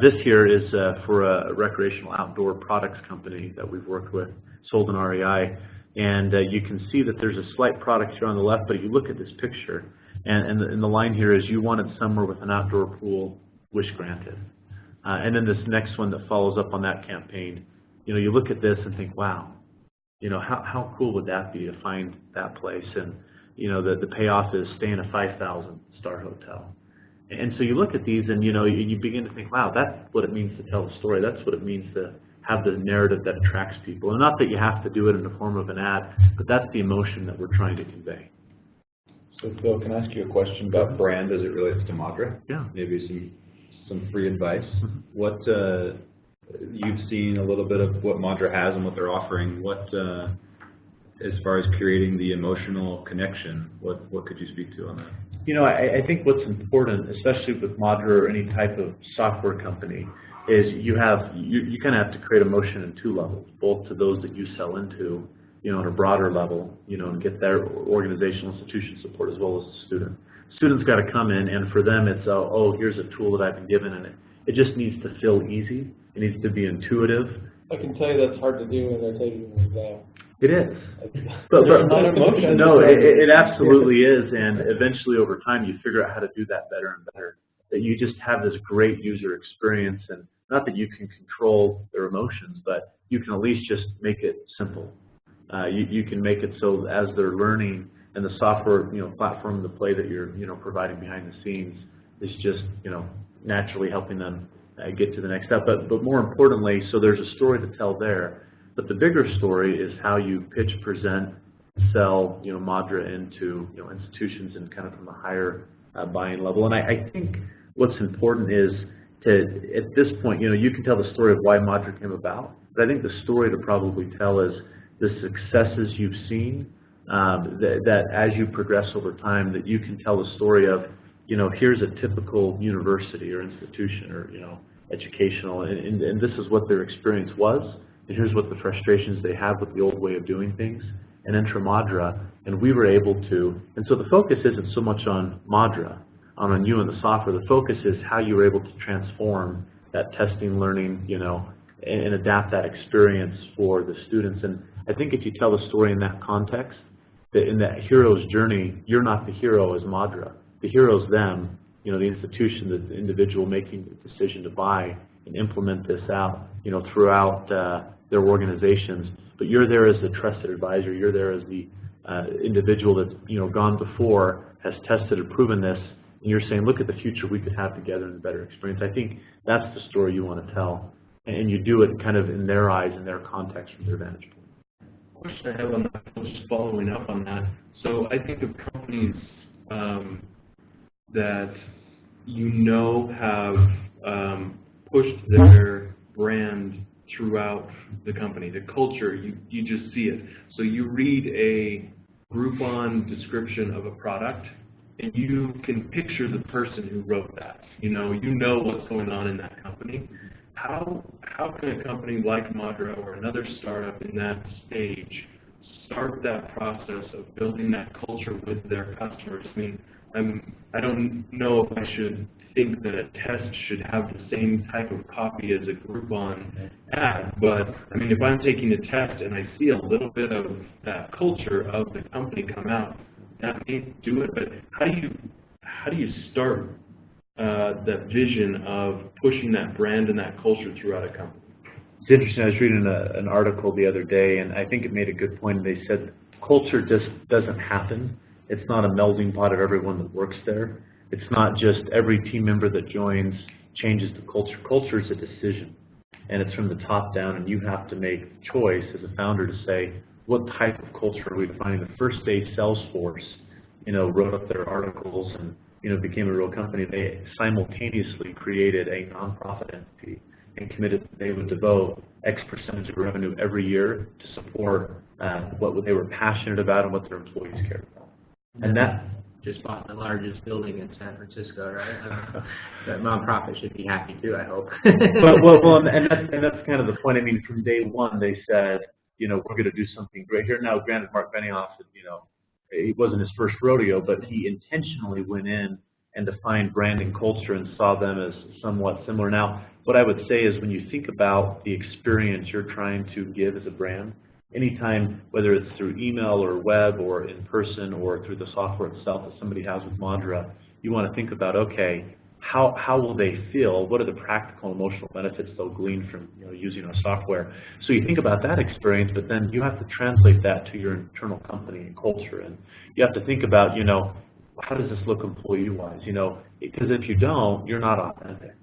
This here is for a recreational outdoor products company that we've worked with, sold an REI, and you can see that there's a slight product here on the left, but you look at this picture, and the line here is, you wanted somewhere with an outdoor pool, wish granted. And then this next one that follows up on that campaign, you look at this and think, wow, how cool would that be to find that place? And the payoff is stay in a 5,000-star hotel. And so you look at these and you begin to think, wow, that's what it means to tell a story. That's what it means to have the narrative that attracts people. And not that you have to do it in the form of an ad, but that's the emotion that we're trying to convey. So Phil, can I ask you a question about brand as it relates to Madra? Yeah. Maybe some free advice. What you've seen a little bit of what Madra has and what they're offering. What as far as creating the emotional connection, what could you speak to on that? I think what's important, especially with Madra or any type of software company, is you kind of have to create emotion in two levels, both to those that you sell into, on a broader level, and get their organizational institution support as well as the student. Students got to come in, and for them it's, oh, here's a tool that I've been given, and it just needs to feel easy. It needs to be intuitive. I can tell you that's hard to do when they're taking an exam. It is. But no, it absolutely is, and eventually over time you figure out how to do that better and better. That you just have this great user experience, and not that you can control their emotions, but you can at least just make it simple. You can make it so as they're learning, and the software platform, the play that you're providing behind the scenes is just naturally helping them get to the next step. But more importantly, so there's a story to tell there. But the bigger story is how you pitch, present, sell, Madra into, institutions and kind of from a higher buying level. And I think what's important is at this point, you can tell the story of why Madra came about. But I think the story to probably tell is the successes you've seen, that as you progress over time, that you can tell the story of, here's a typical university or institution or, educational, and this is what their experience was. And here's what the frustrations they have with the old way of doing things, and enter Madra, and we were able to, and so the focus isn't so much on Madra, on you and the software, the focus is how you were able to transform that testing, learning, and adapt that experience for the students. And I think if you tell the story in that context, that in that hero's journey, you're not the hero as Madra. The hero's them, the institution, the individual making the decision to buy and implement this out, throughout their organizations. But you're there as the trusted advisor. You're there as the individual that's gone before, has tested and proven this, and you're saying, look at the future we could have together and a better experience. I think that's the story you want to tell, and you do it kind of in their eyes, in their context, from their vantage point. Question I have on that, just following up on that. So I think of companies that have pushed their brand throughout the company, the culture, you just see it. So you read a Groupon description of a product, and you can picture the person who wrote that. You know what's going on in that company. How can a company like Madra or another startup in that stage start that process of building that culture with their customers? I mean, I don't know if I should think that a test should have the same type of copy as a Groupon ad, but I mean, if I'm taking a test and I see a little bit of that culture of the company come out, that may do it. But how do you start that vision of pushing that brand and that culture throughout a company? It's interesting. I was reading an article the other day, and I think it made a good point. They said culture just doesn't happen. It's not a melding pot of everyone that works there. It's not just every team member that joins changes the culture. Culture is a decision, and it's from the top down, and you have to make the choice as a founder to say, what type of culture are we defining? The first day Salesforce, wrote up their articles and, became a real company. They simultaneously created a nonprofit entity and committed that they would devote X percentage of revenue every year to support what they were passionate about and what their employees cared about. And that just bought the largest building in San Francisco, right? That nonprofit should be happy too, I hope. well, and that's kind of the point. I mean, from day one, they said, we're going to do something great here. Now, granted, Mark Benioff, it wasn't his first rodeo, but he intentionally went in and defined brand and culture and saw them as somewhat similar. Now, what I would say is when you think about the experience you're trying to give as a brand, anytime, whether it's through email or web or in person or through the software itself that somebody has with Madra, you want to think about, okay, how will they feel? What are the practical and emotional benefits they'll glean from using our software? So you think about that experience, but then you have to translate that to your internal company and culture, and you have to think about, how does this look employee-wise? Because if you don't, you're not authentic.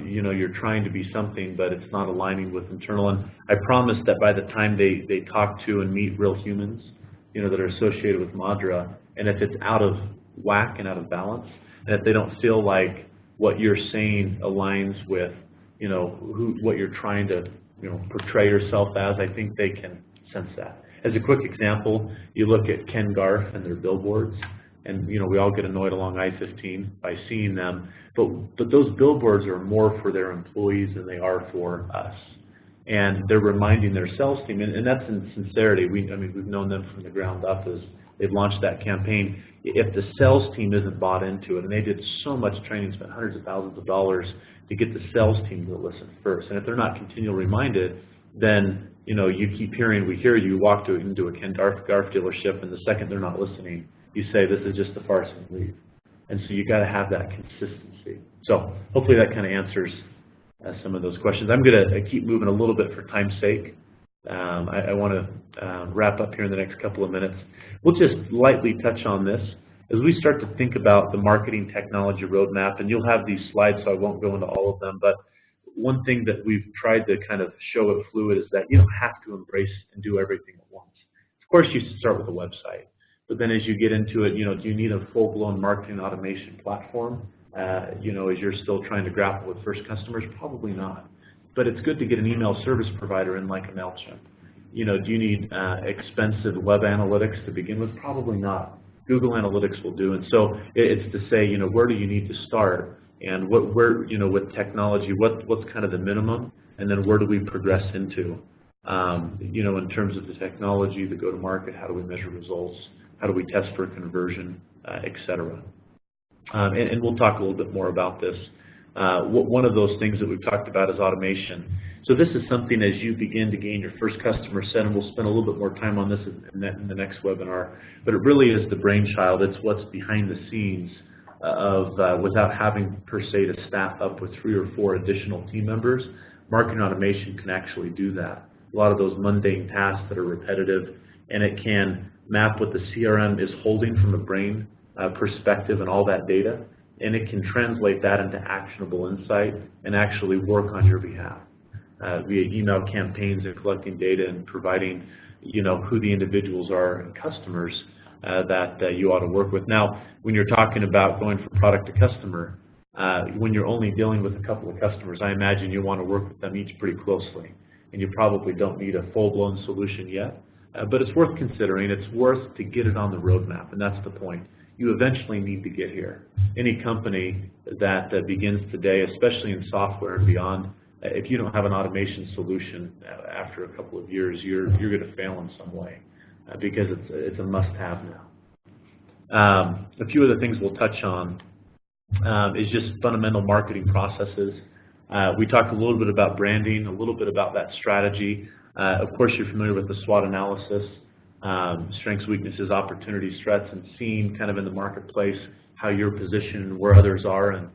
You're trying to be something, but it's not aligning with internal. And I promise that by the time they talk to and meet real humans, that are associated with Madra, and if it's out of whack and out of balance, and if they don't feel like what you're saying aligns with, what you're trying to, portray yourself as, I think they can sense that. As a quick example, you look at Ken Garff and their billboards, and we all get annoyed along I-15 by seeing them, but those billboards are more for their employees than they are for us. And they're reminding their sales team, and that's in sincerity. We've known them from the ground up as they've launched that campaign. If the sales team isn't bought into it, and they did so much training, spent hundreds of thousands of dollars to get the sales team to listen first, and if they're not continually reminded, then you keep hearing, we hear you walk into a Ken Garff dealership, and the second they're not listening, you say this is just a farce and leave. And so you got to have that consistency. So hopefully that kind of answers some of those questions. I'm going to keep moving a little bit for time's sake. I want to wrap up here in the next couple of minutes. We'll just lightly touch on this as we start to think about the marketing technology roadmap, and you'll have these slides, so I won't go into all of them, but one thing that we've tried to kind of show at Fluid is that you don't have to embrace and do everything at once. Of course, you should start with a website, but then as you get into it, do you need a full-blown marketing automation platform? As you're still trying to grapple with first customers? Probably not. But it's good to get an email service provider in like a MailChimp. Do you need expensive web analytics to begin with? Probably not. Google Analytics will do. And so it's to say, where do you need to start? And with technology, what's kind of the minimum? And then where do we progress into? In terms of the technology, the go-to-market, how do we measure results? How do we test for conversion, et cetera? And we'll talk a little bit more about this. One of those things that we've talked about is automation. So this is something as you begin to gain your first customer set, and we'll spend a little bit more time on this in the next webinar, but it really is the brainchild. It's what's behind the scenes of without having per se to staff up with 3 or 4 additional team members. Marketing automation can actually do that. A lot of those mundane tasks that are repetitive, and it can map what the CRM is holding from a brain perspective and all that data, and it can translate that into actionable insight and actually work on your behalf via email campaigns and collecting data and providing, who the individuals are and customers that you ought to work with. Now, when you're talking about going from product to customer, when you're only dealing with a couple of customers, I imagine you want to work with them each pretty closely, and you probably don't need a full-blown solution yet, but it's worth considering. It's worth to get it on the roadmap, and that's the point. You eventually need to get here. Any company that begins today, especially in software and beyond, if you don't have an automation solution after a couple of years, you're going to fail in some way. because it's a must-have now. A few other things we'll touch on is just fundamental marketing processes. We talked a little bit about branding, a little bit about that strategy. Of course, you're familiar with the SWOT analysis, strengths, weaknesses, opportunities, threats, and seeing kind of in the marketplace how you're positioned, where others are, and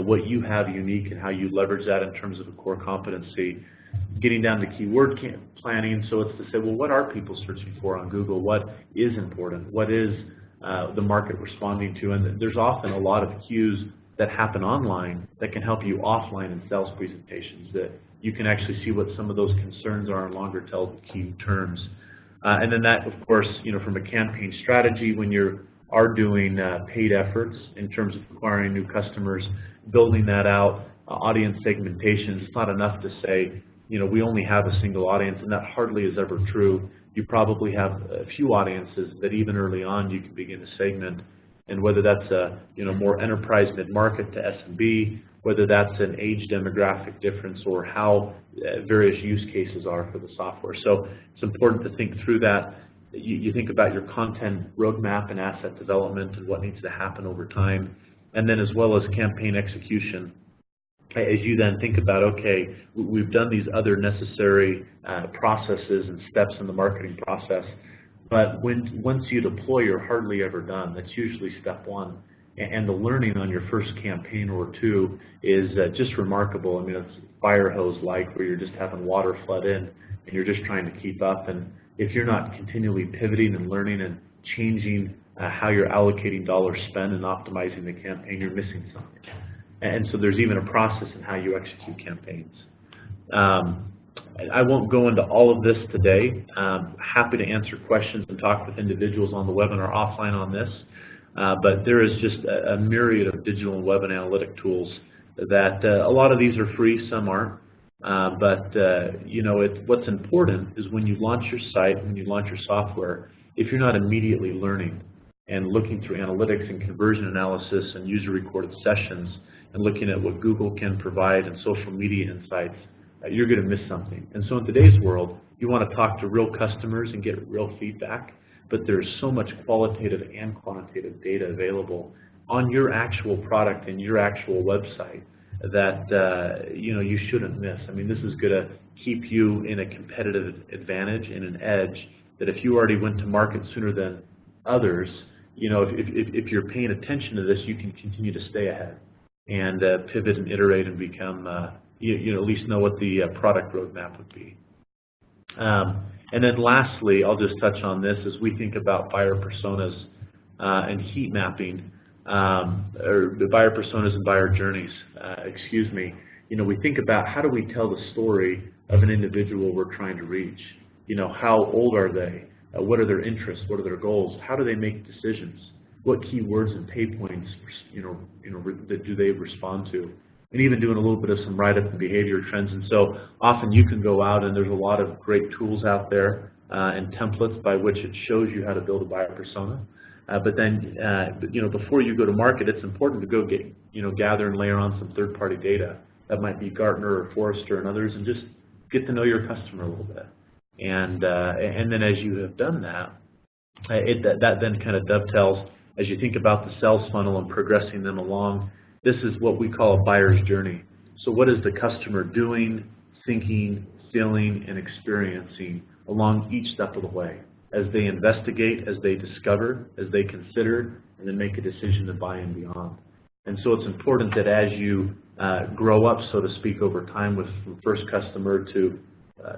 what you have unique and how you leverage that in terms of a core competency. Getting down to keyword planning, so it's to say, well, what are people searching for on Google? What is important? What is the market responding to? And there's often a lot of cues that happen online that can help you offline in sales presentations, that you can actually see what some of those concerns are in longer tail key terms. And then that, of course, from a campaign strategy, when you are doing paid efforts in terms of acquiring new customers, building that out, audience segmentation, it's not enough to say, we only have a single audience, and that hardly is ever true. You probably have a few audiences that even early on you can begin to segment, and whether that's a more enterprise mid-market to SMB, whether that's an age demographic difference or how various use cases are for the software. So it's important to think through that. You think about your content roadmap and asset development and what needs to happen over time, and then as well as campaign execution. As you then think about, okay, we've done these other necessary processes and steps in the marketing process, but once you deploy, you're hardly ever done. That's usually step one. And the learning on your first campaign or two is just remarkable. I mean, it's fire hose-like, where you're just having water flood in and you're just trying to keep up. And if you're not continually pivoting and learning and changing how you're allocating dollar spend and optimizing the campaign, you're missing something. And so there's even a process in how you execute campaigns. I won't go into all of this today. Happy to answer questions and talk with individuals on the webinar offline on this. But there is just a myriad of digital and web and analytic tools that a lot of these are free, some aren't. What's important is when you launch your site, when you launch your software, if you're not immediately learning and looking through analytics and conversion analysis and user-recorded sessions and looking at what Google can provide and social media insights, you're going to miss something. And so in today's world, you want to talk to real customers and get real feedback, but there's so much qualitative and quantitative data available on your actual product and your actual website that you shouldn't miss. I mean, this is going to keep you in a competitive advantage and an edge that if you already went to market sooner than others, if you're paying attention to this, you can continue to stay ahead and pivot and iterate and become, at least know what the product roadmap would be. And then lastly, I'll just touch on this as we think about buyer personas and heat mapping, or the buyer personas and buyer journeys, we think about how do we tell the story of an individual we're trying to reach. How old are they? What are their interests? What are their goals? How do they make decisions? What keywords and pay points, do they respond to? And even doing a little bit of some write-up and behavior trends. And so often you can go out and there's a lot of great tools out there and templates by which it shows you how to build a buyer persona. But then, before you go to market, it's important to go gather and layer on some third-party data. That might be Gartner or Forrester and others, and just get to know your customer a little bit. And then as you have done that, that then kind of dovetails as you think about the sales funnel and progressing them along. This is what we call a buyer's journey. So what is the customer doing, thinking, feeling, and experiencing along each step of the way as they investigate, as they discover, as they consider, and then make a decision to buy and beyond. And so it's important that as you grow up, so to speak, over time from first customer to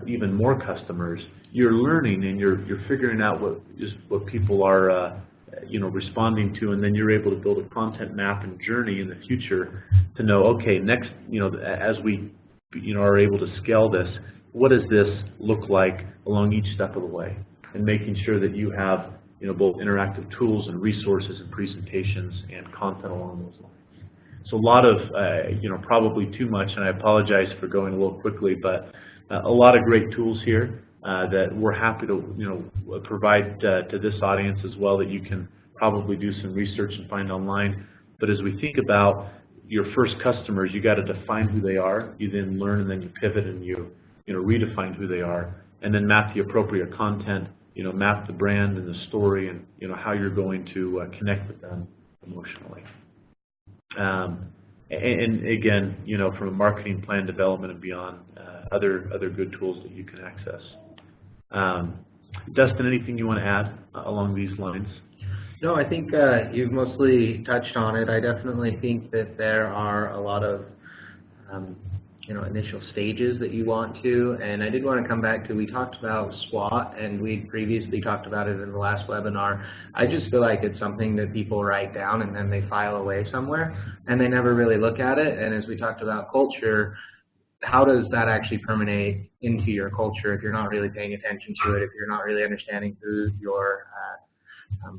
even more customers, you're learning and you're figuring out what people are responding to, and then you're able to build a content map and journey in the future to know, okay, next, as we are able to scale this, what does this look like along each step of the way, and making sure that you have both interactive tools and resources and presentations and content along those lines. So a lot of probably too much, and I apologize for going a little quickly, but a lot of great tools here that we're happy to provide to this audience as well, that you can probably do some research and find online. But as we think about your first customers, you got to define who they are. You then learn, and then you pivot and you redefine who they are, and then map the appropriate content map the brand and the story and, how you're going to connect with them emotionally. And again, from a marketing plan development and beyond, other good tools that you can access. Dustin, anything you want to add along these lines? No, I think you've mostly touched on it. I definitely think that there are a lot of initial stages that you want to, and I did want to come back to, we talked about SWOT, and we previously talked about it in the last webinar. I just feel like it's something that people write down and then they file away somewhere, and they never really look at it. And as we talked about culture, how does that actually permeate into your culture if you're not really paying attention to it, if you're not really understanding who your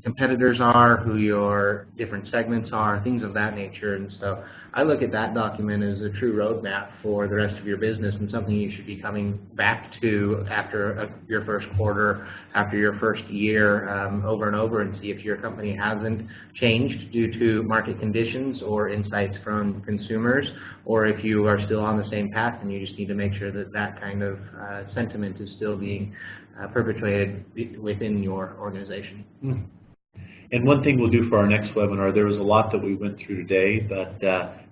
competitors are, who your different segments are, things of that nature. And so I look at that document as a true roadmap for the rest of your business and something you should be coming back to after your first quarter, after your first year, over and over, and see if your company hasn't changed due to market conditions or insights from consumers, or if you are still on the same path and you just need to make sure that that kind of sentiment is still being perpetuated within your organization. And one thing we'll do for our next webinar, there was a lot that we went through today, but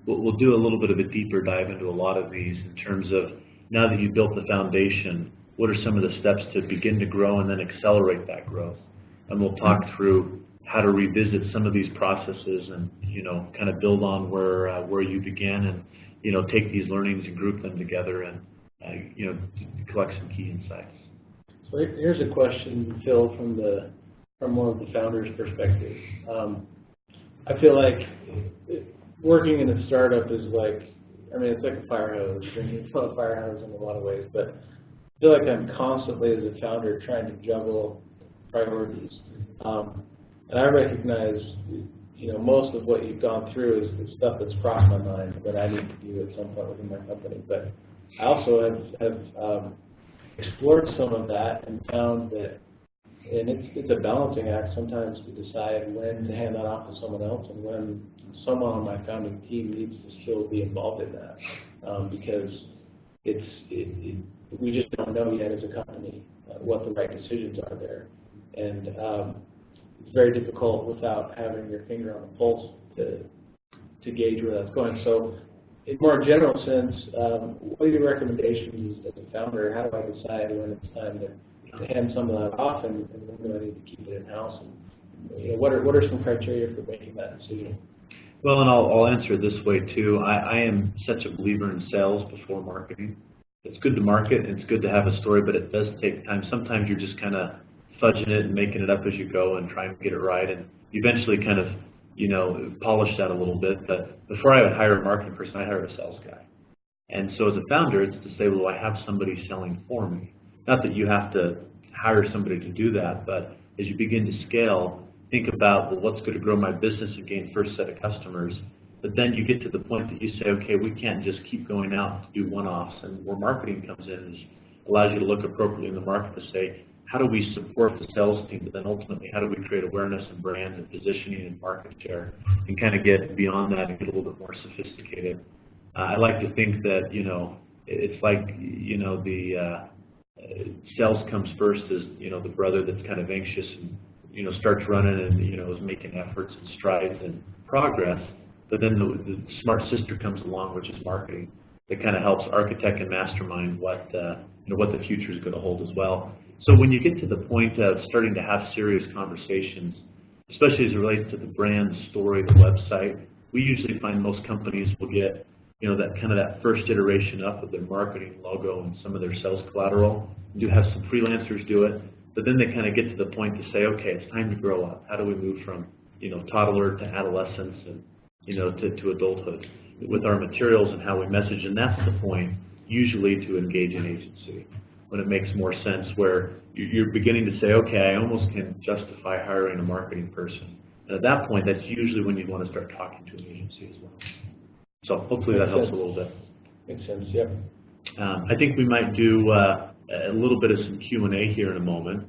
we'll do a little bit of a deeper dive into a lot of these in terms of, now that you've built the foundation, what are some of the steps to begin to grow and then accelerate that growth? And we'll talk through how to revisit some of these processes and, kind of build on where you began and, take these learnings and group them together and, collect some key insights. So here's a question, Phil, from more of the founder's perspective. I feel like working in a startup is like, it's like a fire hose. It's not a fire hose in a lot of ways, but I feel like I'm constantly, as a founder, trying to juggle priorities. And I recognize, most of what you've gone through is the stuff that's crossed my mind that I need to do at some point within my company. But I also have explored some of that and found that, and it's a balancing act sometimes to decide when to hand that off to someone else and when someone on my founding team needs to still be involved in that, because we just don't know yet as a company what the right decisions are there, and it's very difficult without having your finger on the pulse to gauge where that's going. So, in a more general sense, what are your recommendations as a founder? How do I decide when it's time to hand some of that off, and when do I need to keep it in-house? And what are some criteria for making that decision? Well, and I'll answer it this way too. I am such a believer in sales before marketing. It's good to market, and it's good to have a story, but it does take time. Sometimes you're just kind of fudging it and making it up as you go and trying to get it right, and eventually kind of polish that a little bit. But before I would hire a marketing person, I hired a sales guy. And so as a founder, it's to say, well, I have somebody selling for me. Not that you have to hire somebody to do that, but as you begin to scale, think about, well, what's going to grow my business and gain first set of customers. But then you get to the point that you say, okay, we can't just keep going out to do one-offs. And where marketing comes in is allows you to look appropriately in the market to say, how do we support the sales team, but then ultimately how do we create awareness and brand and positioning and market share and kind of get beyond that and get a little bit more sophisticated. I like to think that, it's like, the sales comes first as, the brother that's kind of anxious and, starts running and, is making efforts and strides and progress. But then the smart sister comes along, which is marketing, that kind of helps architect and mastermind what the future is going to hold as well. So when you get to the point of starting to have serious conversations, especially as it relates to the brand, story, the website, we usually find most companies will get, that first iteration up of their marketing logo and some of their sales collateral. You do have some freelancers do it, but then they kind of get to the point to say, okay, it's time to grow up. How do we move from, toddler to adolescence and, to adulthood with our materials and how we message? And that's the point, usually, to engage an agency, when it makes more sense, where you're beginning to say, okay, I almost can justify hiring a marketing person. And at that point, that's usually when you want to start talking to an agency as well. So hopefully that helps a little bit. Makes sense, yep. I think we might do a little bit of some Q&A here in a moment.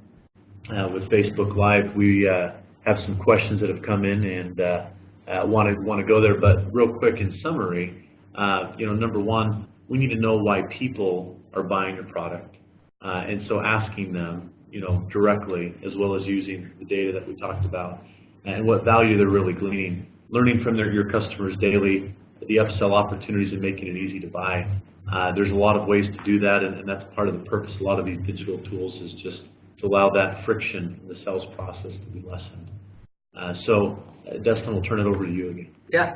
With Facebook Live, we have some questions that have come in and want to go there. But real quick, in summary, number one, we need to know why people are buying your product. And so asking them, directly, as well as using the data that we talked about, and what value they're really gleaning, learning from your customers daily, the upsell opportunities and making it easy to buy. There's a lot of ways to do that, and that's part of the purpose. A lot of these digital tools is just to allow that friction in the sales process to be lessened. Dustin, we'll turn it over to you again. Yeah,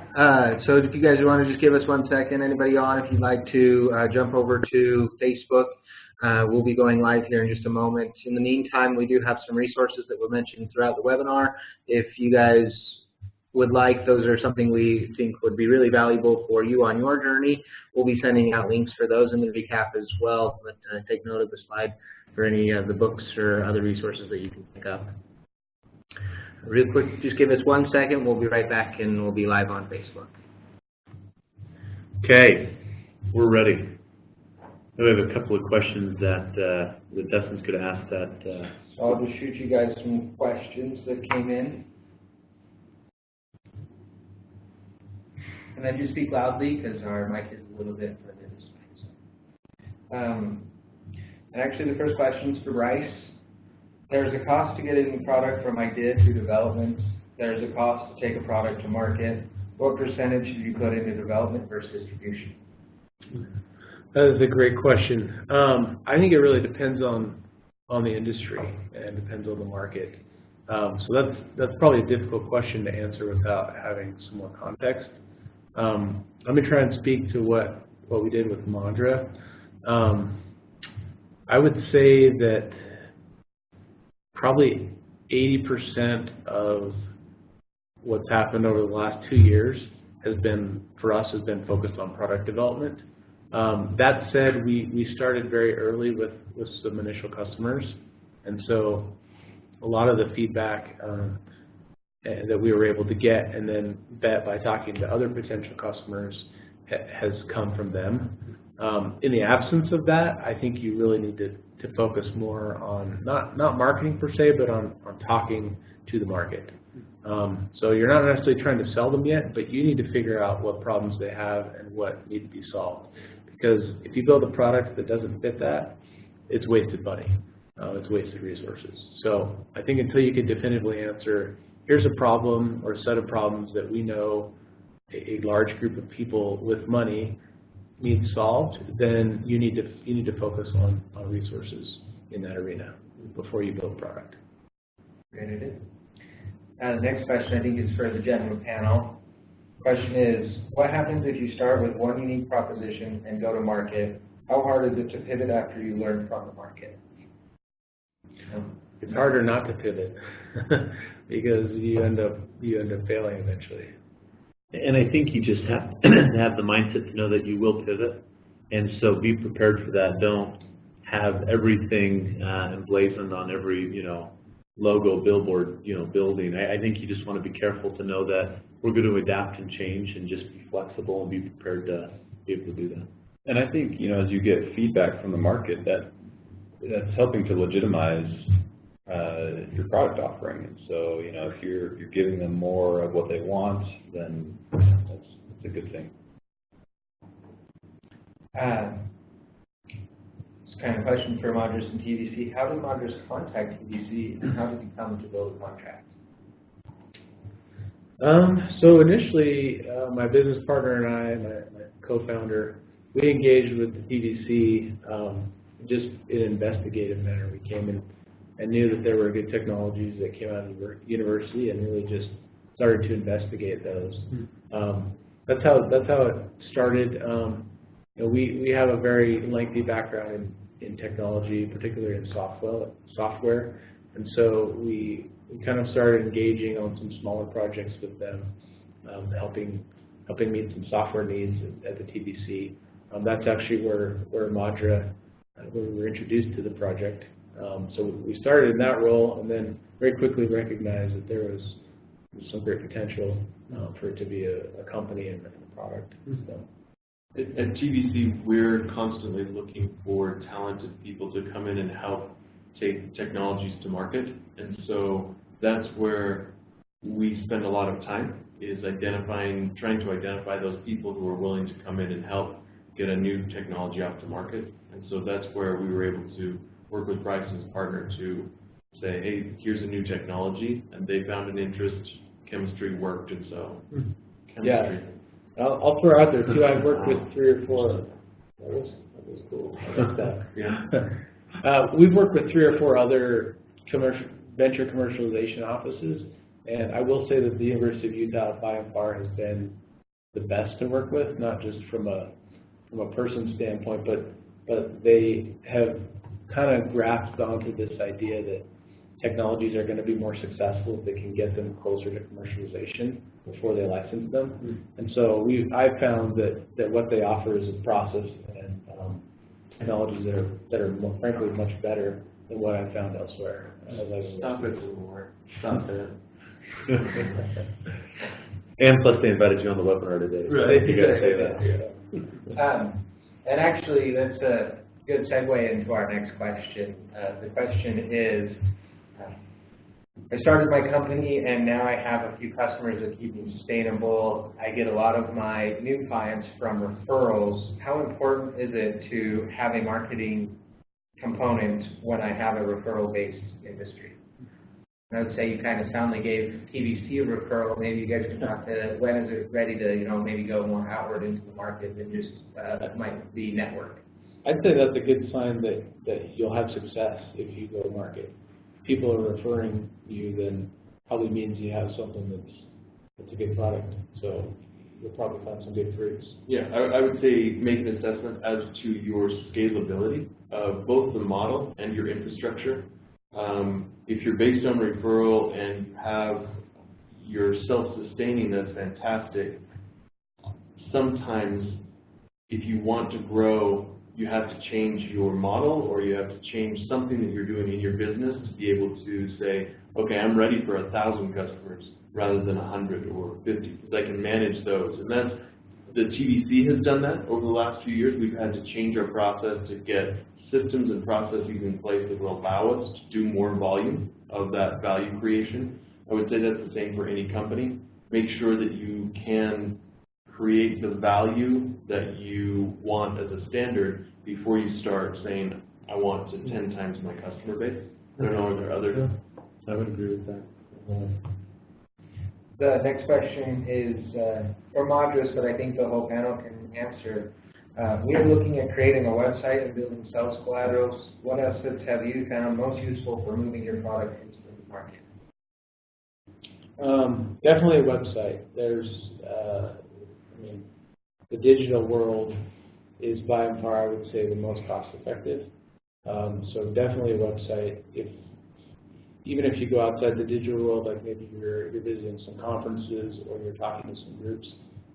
so if you guys want to just give us 1 second, anybody on, if you'd like to jump over to Facebook, we'll be going live here in just a moment. In the meantime, we do have some resources that we'll mention throughout the webinar. If you guys would like, those are something we think would be really valuable for you on your journey. We'll be sending out links for those in the recap as well, but take note of the slide for any of the books or other resources that you can pick up. Real quick, just give us 1 second. We'll be right back, and we'll be live on Facebook. Okay, we're ready. We have a couple of questions that Dustin's going to ask that. So I'll just shoot you guys some questions that came in. And then just speak loudly because our mic is a little bit further this way. And actually, the first question is for Bryce. There's a cost to getting the product from idea to development. There's a cost to take a product to market. What percentage do you put into development versus distribution? That is a great question. I think it really depends on the industry and depends on the market. So that's probably a difficult question to answer without having some more context. Let me try and speak to what we did with Madra. I would say that probably 80% of what's happened over the last 2 years has been focused on product development. That said, we started very early with some initial customers, and so a lot of the feedback that we were able to get, and then by talking to other potential customers, has come from them. In the absence of that, I think you really need to focus more on not marketing per se, but on talking to the market. So you're not necessarily trying to sell them yet, but you need to figure out what problems they have and what need to be solved. Because if you build a product that doesn't fit that, it's wasted money. It's wasted resources. So I think until you can definitively answer, here's a problem or a set of problems that we know a large group of people with money need solved, then you need to focus on resources in that arena before you build a product. Great idea. The next question I think is for the general panel. Question is, what happens if you start with one unique proposition and go to market? How hard is it to pivot after you learn from the market? It's harder not to pivot because you end up failing eventually. And I think you just have to have the mindset to know that you will pivot, and so be prepared for that. Don't have everything emblazoned on every logo, billboard, building. I think you just want to be careful to know that we're going to adapt and change, and just be flexible and be prepared to be able to do that. And I think as you get feedback from the market, that's helping to legitimize your product offering. And so if you're giving them more of what they want, then that's a good thing. It's kind of a question for Madras and TVC. How did Madras contact TVC, and how did you come to build a contract? So initially, my business partner and I, my co-founder, we engaged with the TVC just in an investigative manner. We came in and knew that there were good technologies that came out of the university, and really just started to investigate those. That's how it started. We have a very lengthy background in technology, particularly in software, and so we kind of started engaging on some smaller projects with them, helping meet some software needs at the TVC. That's actually where Madra, where we were introduced to the project. So we started in that role, and then very quickly recognized that there was some great potential for it to be a company and a product. So. At TVC, we're constantly looking for talented people to come in and help take technologies to market, and so that's where we spend a lot of time, is trying to identify those people who are willing to come in and help get a new technology out to market. And so that's where we were able to work with Bryce as a partner to say, hey, here's a new technology, and they found an interest, chemistry worked, and so chemistry. Yeah, I'll throw out there too. I've worked with 3 or 4. That was cool. I like that. Yeah. We've worked with 3 or 4 other venture commercialization offices, and I will say that the University of Utah by far has been the best to work with, not just from a person standpoint, but they have kind of grasped onto this idea that technologies are going to be more successful if they can get them closer to commercialization before they license them. And so I've found that what they offer is a process and technologies that are more, frankly, much better than what I've found elsewhere. Stop it, more. Stop it. And plus they invited you on the webinar today. Right. You gotta say that. And actually, that's a good segue into our next question. The question is, I started my company and now I have a few customers that keep me sustainable. I get a lot of my new clients from referrals. How important is it to have a marketing component when I have a referral-based industry? I would say you kind of soundly gave TVC a referral. Maybe you guys can talk to when is it ready to, maybe go more outward into the market than just might be network. I'd say that's a good sign that you'll have success if you go to market. If people are referring you, then probably means you have something that's a good product. So you'll probably find some good fruits. Yeah, I would say make an assessment as to your scalability of both the model and your infrastructure. If you're based on referral and you have you're self-sustaining, that's fantastic. Sometimes if you want to grow, you have to change your model or you have to change something that you're doing in your business to be able to say, okay, I'm ready for 1,000 customers rather than 100 or 50, because I can manage those. And that's, the TVC has done that over the last few years. We've had to change our process to get systems and processes in place that will allow us to do more volume of that value creation. I would say that's the same for any company. Make sure that you can create the value that you want as a standard before you start saying, I want to 10 times my customer base. I don't know, are there other? I would agree with that. The next question is for Madras, but I think the whole panel can answer. We are looking at creating a website and building sales collaterals. What assets have you found most useful for moving your product into the market? Definitely a website. There's, the digital world is by and far, I would say, the most cost-effective. So definitely a website. Even if you go outside the digital world, like maybe you're visiting some conferences or you're talking to some groups,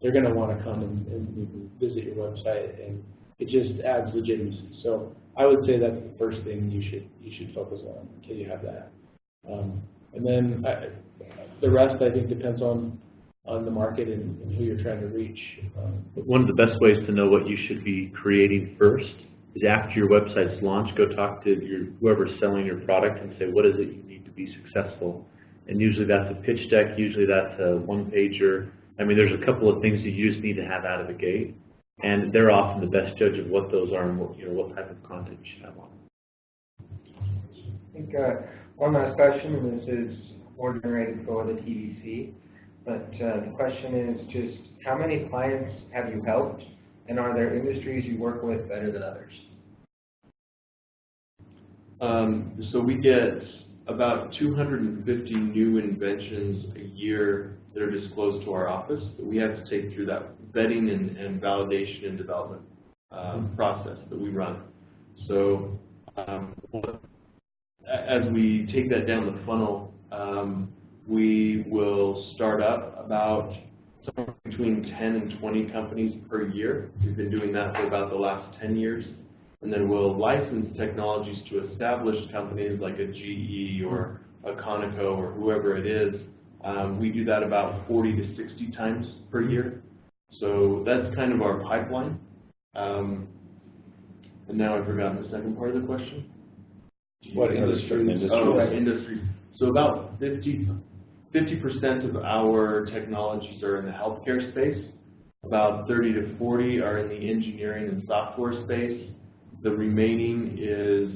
they're going to want to come and visit your website, and it just adds legitimacy. So I would say that's the first thing you should focus on until you have that. And then the rest, I think, depends on the market and who you're trying to reach. One of the best ways to know what you should be creating first is after your website's launched, go talk to whoever's selling your product and say, what is it you need to be successful? And usually that's a pitch deck, usually that's a one-pager. I mean, there's a couple of things that you just need to have out of the gate, and they're often the best judge of what those are and what type of content you should have on. I think one last question, and this is more generated for the TVC, but the question is just how many clients have you helped, and are there industries you work with better than others? So we get about 250 new inventions a year that are disclosed to our office, but we have to take through that vetting and validation and development process that we run. So as we take that down the funnel, we will start up about somewhere between 10 and 20 companies per year. We've been doing that for about the last 10 years. And then we'll license technologies to established companies like a GE or a Conoco or whoever it is. We do that about 40 to 60 times per year. So that's kind of our pipeline. And now I've forgotten the second part of the question. What industries? Oh, right, industries. So about 50% of our technologies are in the healthcare space. About 30 to 40 are in the engineering and software space. The remaining is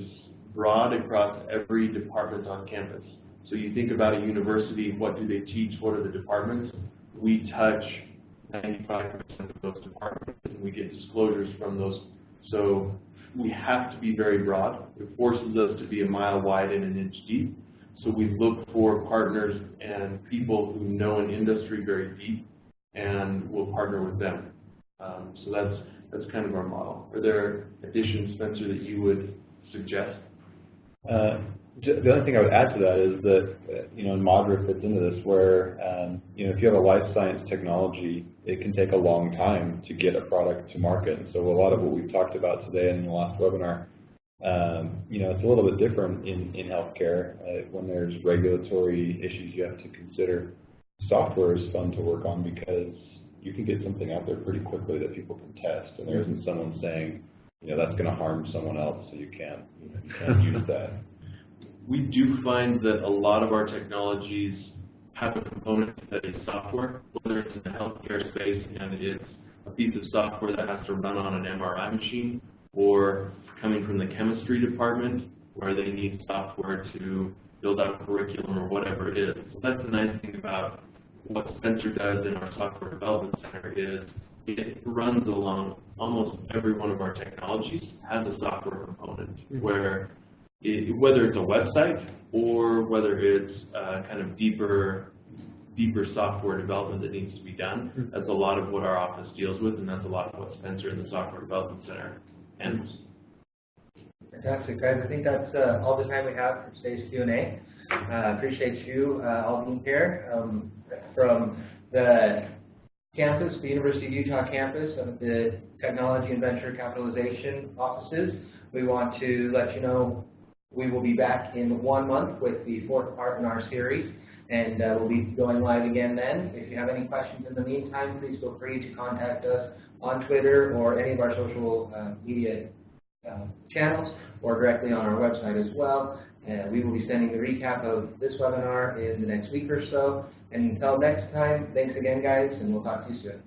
broad across every department on campus. So you think about a university, what do they teach, what are the departments? We touch 95% of those departments, and we get disclosures from those. So we have to be very broad. It forces us to be a mile wide and an inch deep. So we look for partners and people who know an industry very deep, and we'll partner with them. So that's kind of our model. Are there additions, Spencer, that you would suggest? The only thing I would add to that is that, and Madra fits into this, where, if you have a life science technology, it can take a long time to get a product to market. And so a lot of what we've talked about today in the last webinar, it's a little bit different in healthcare. When there's regulatory issues you have to consider, software is fun to work on because you can get something out there pretty quickly that people can test, and there isn't someone saying, that's going to harm someone else, so you can't use that. We do find that a lot of our technologies have a component that is software, whether it's in the healthcare space and it's a piece of software that has to run on an MRI machine, or coming from the chemistry department where they need software to build out a curriculum or whatever it is. So that's the nice thing about what Spencer does in our software development center is it runs along almost every one of our technologies has a software component where whether it's a website or whether it's kind of deeper software development that needs to be done, that's a lot of what our office deals with, and that's a lot of what Spencer in the Software Development Center handles. Fantastic, guys. I think that's all the time we have for today's Q&A. Appreciate you all being here. From the campus, the University of Utah campus of the Technology and Venture Capitalization offices, we want to let you know we will be back in 1 month with the 4th part in our series, and we'll be going live again then. If you have any questions in the meantime, please feel free to contact us on Twitter or any of our social media channels, or directly on our website as well. We will be sending the recap of this webinar in the next week or so. And until next time, thanks again, guys, and we'll talk to you soon.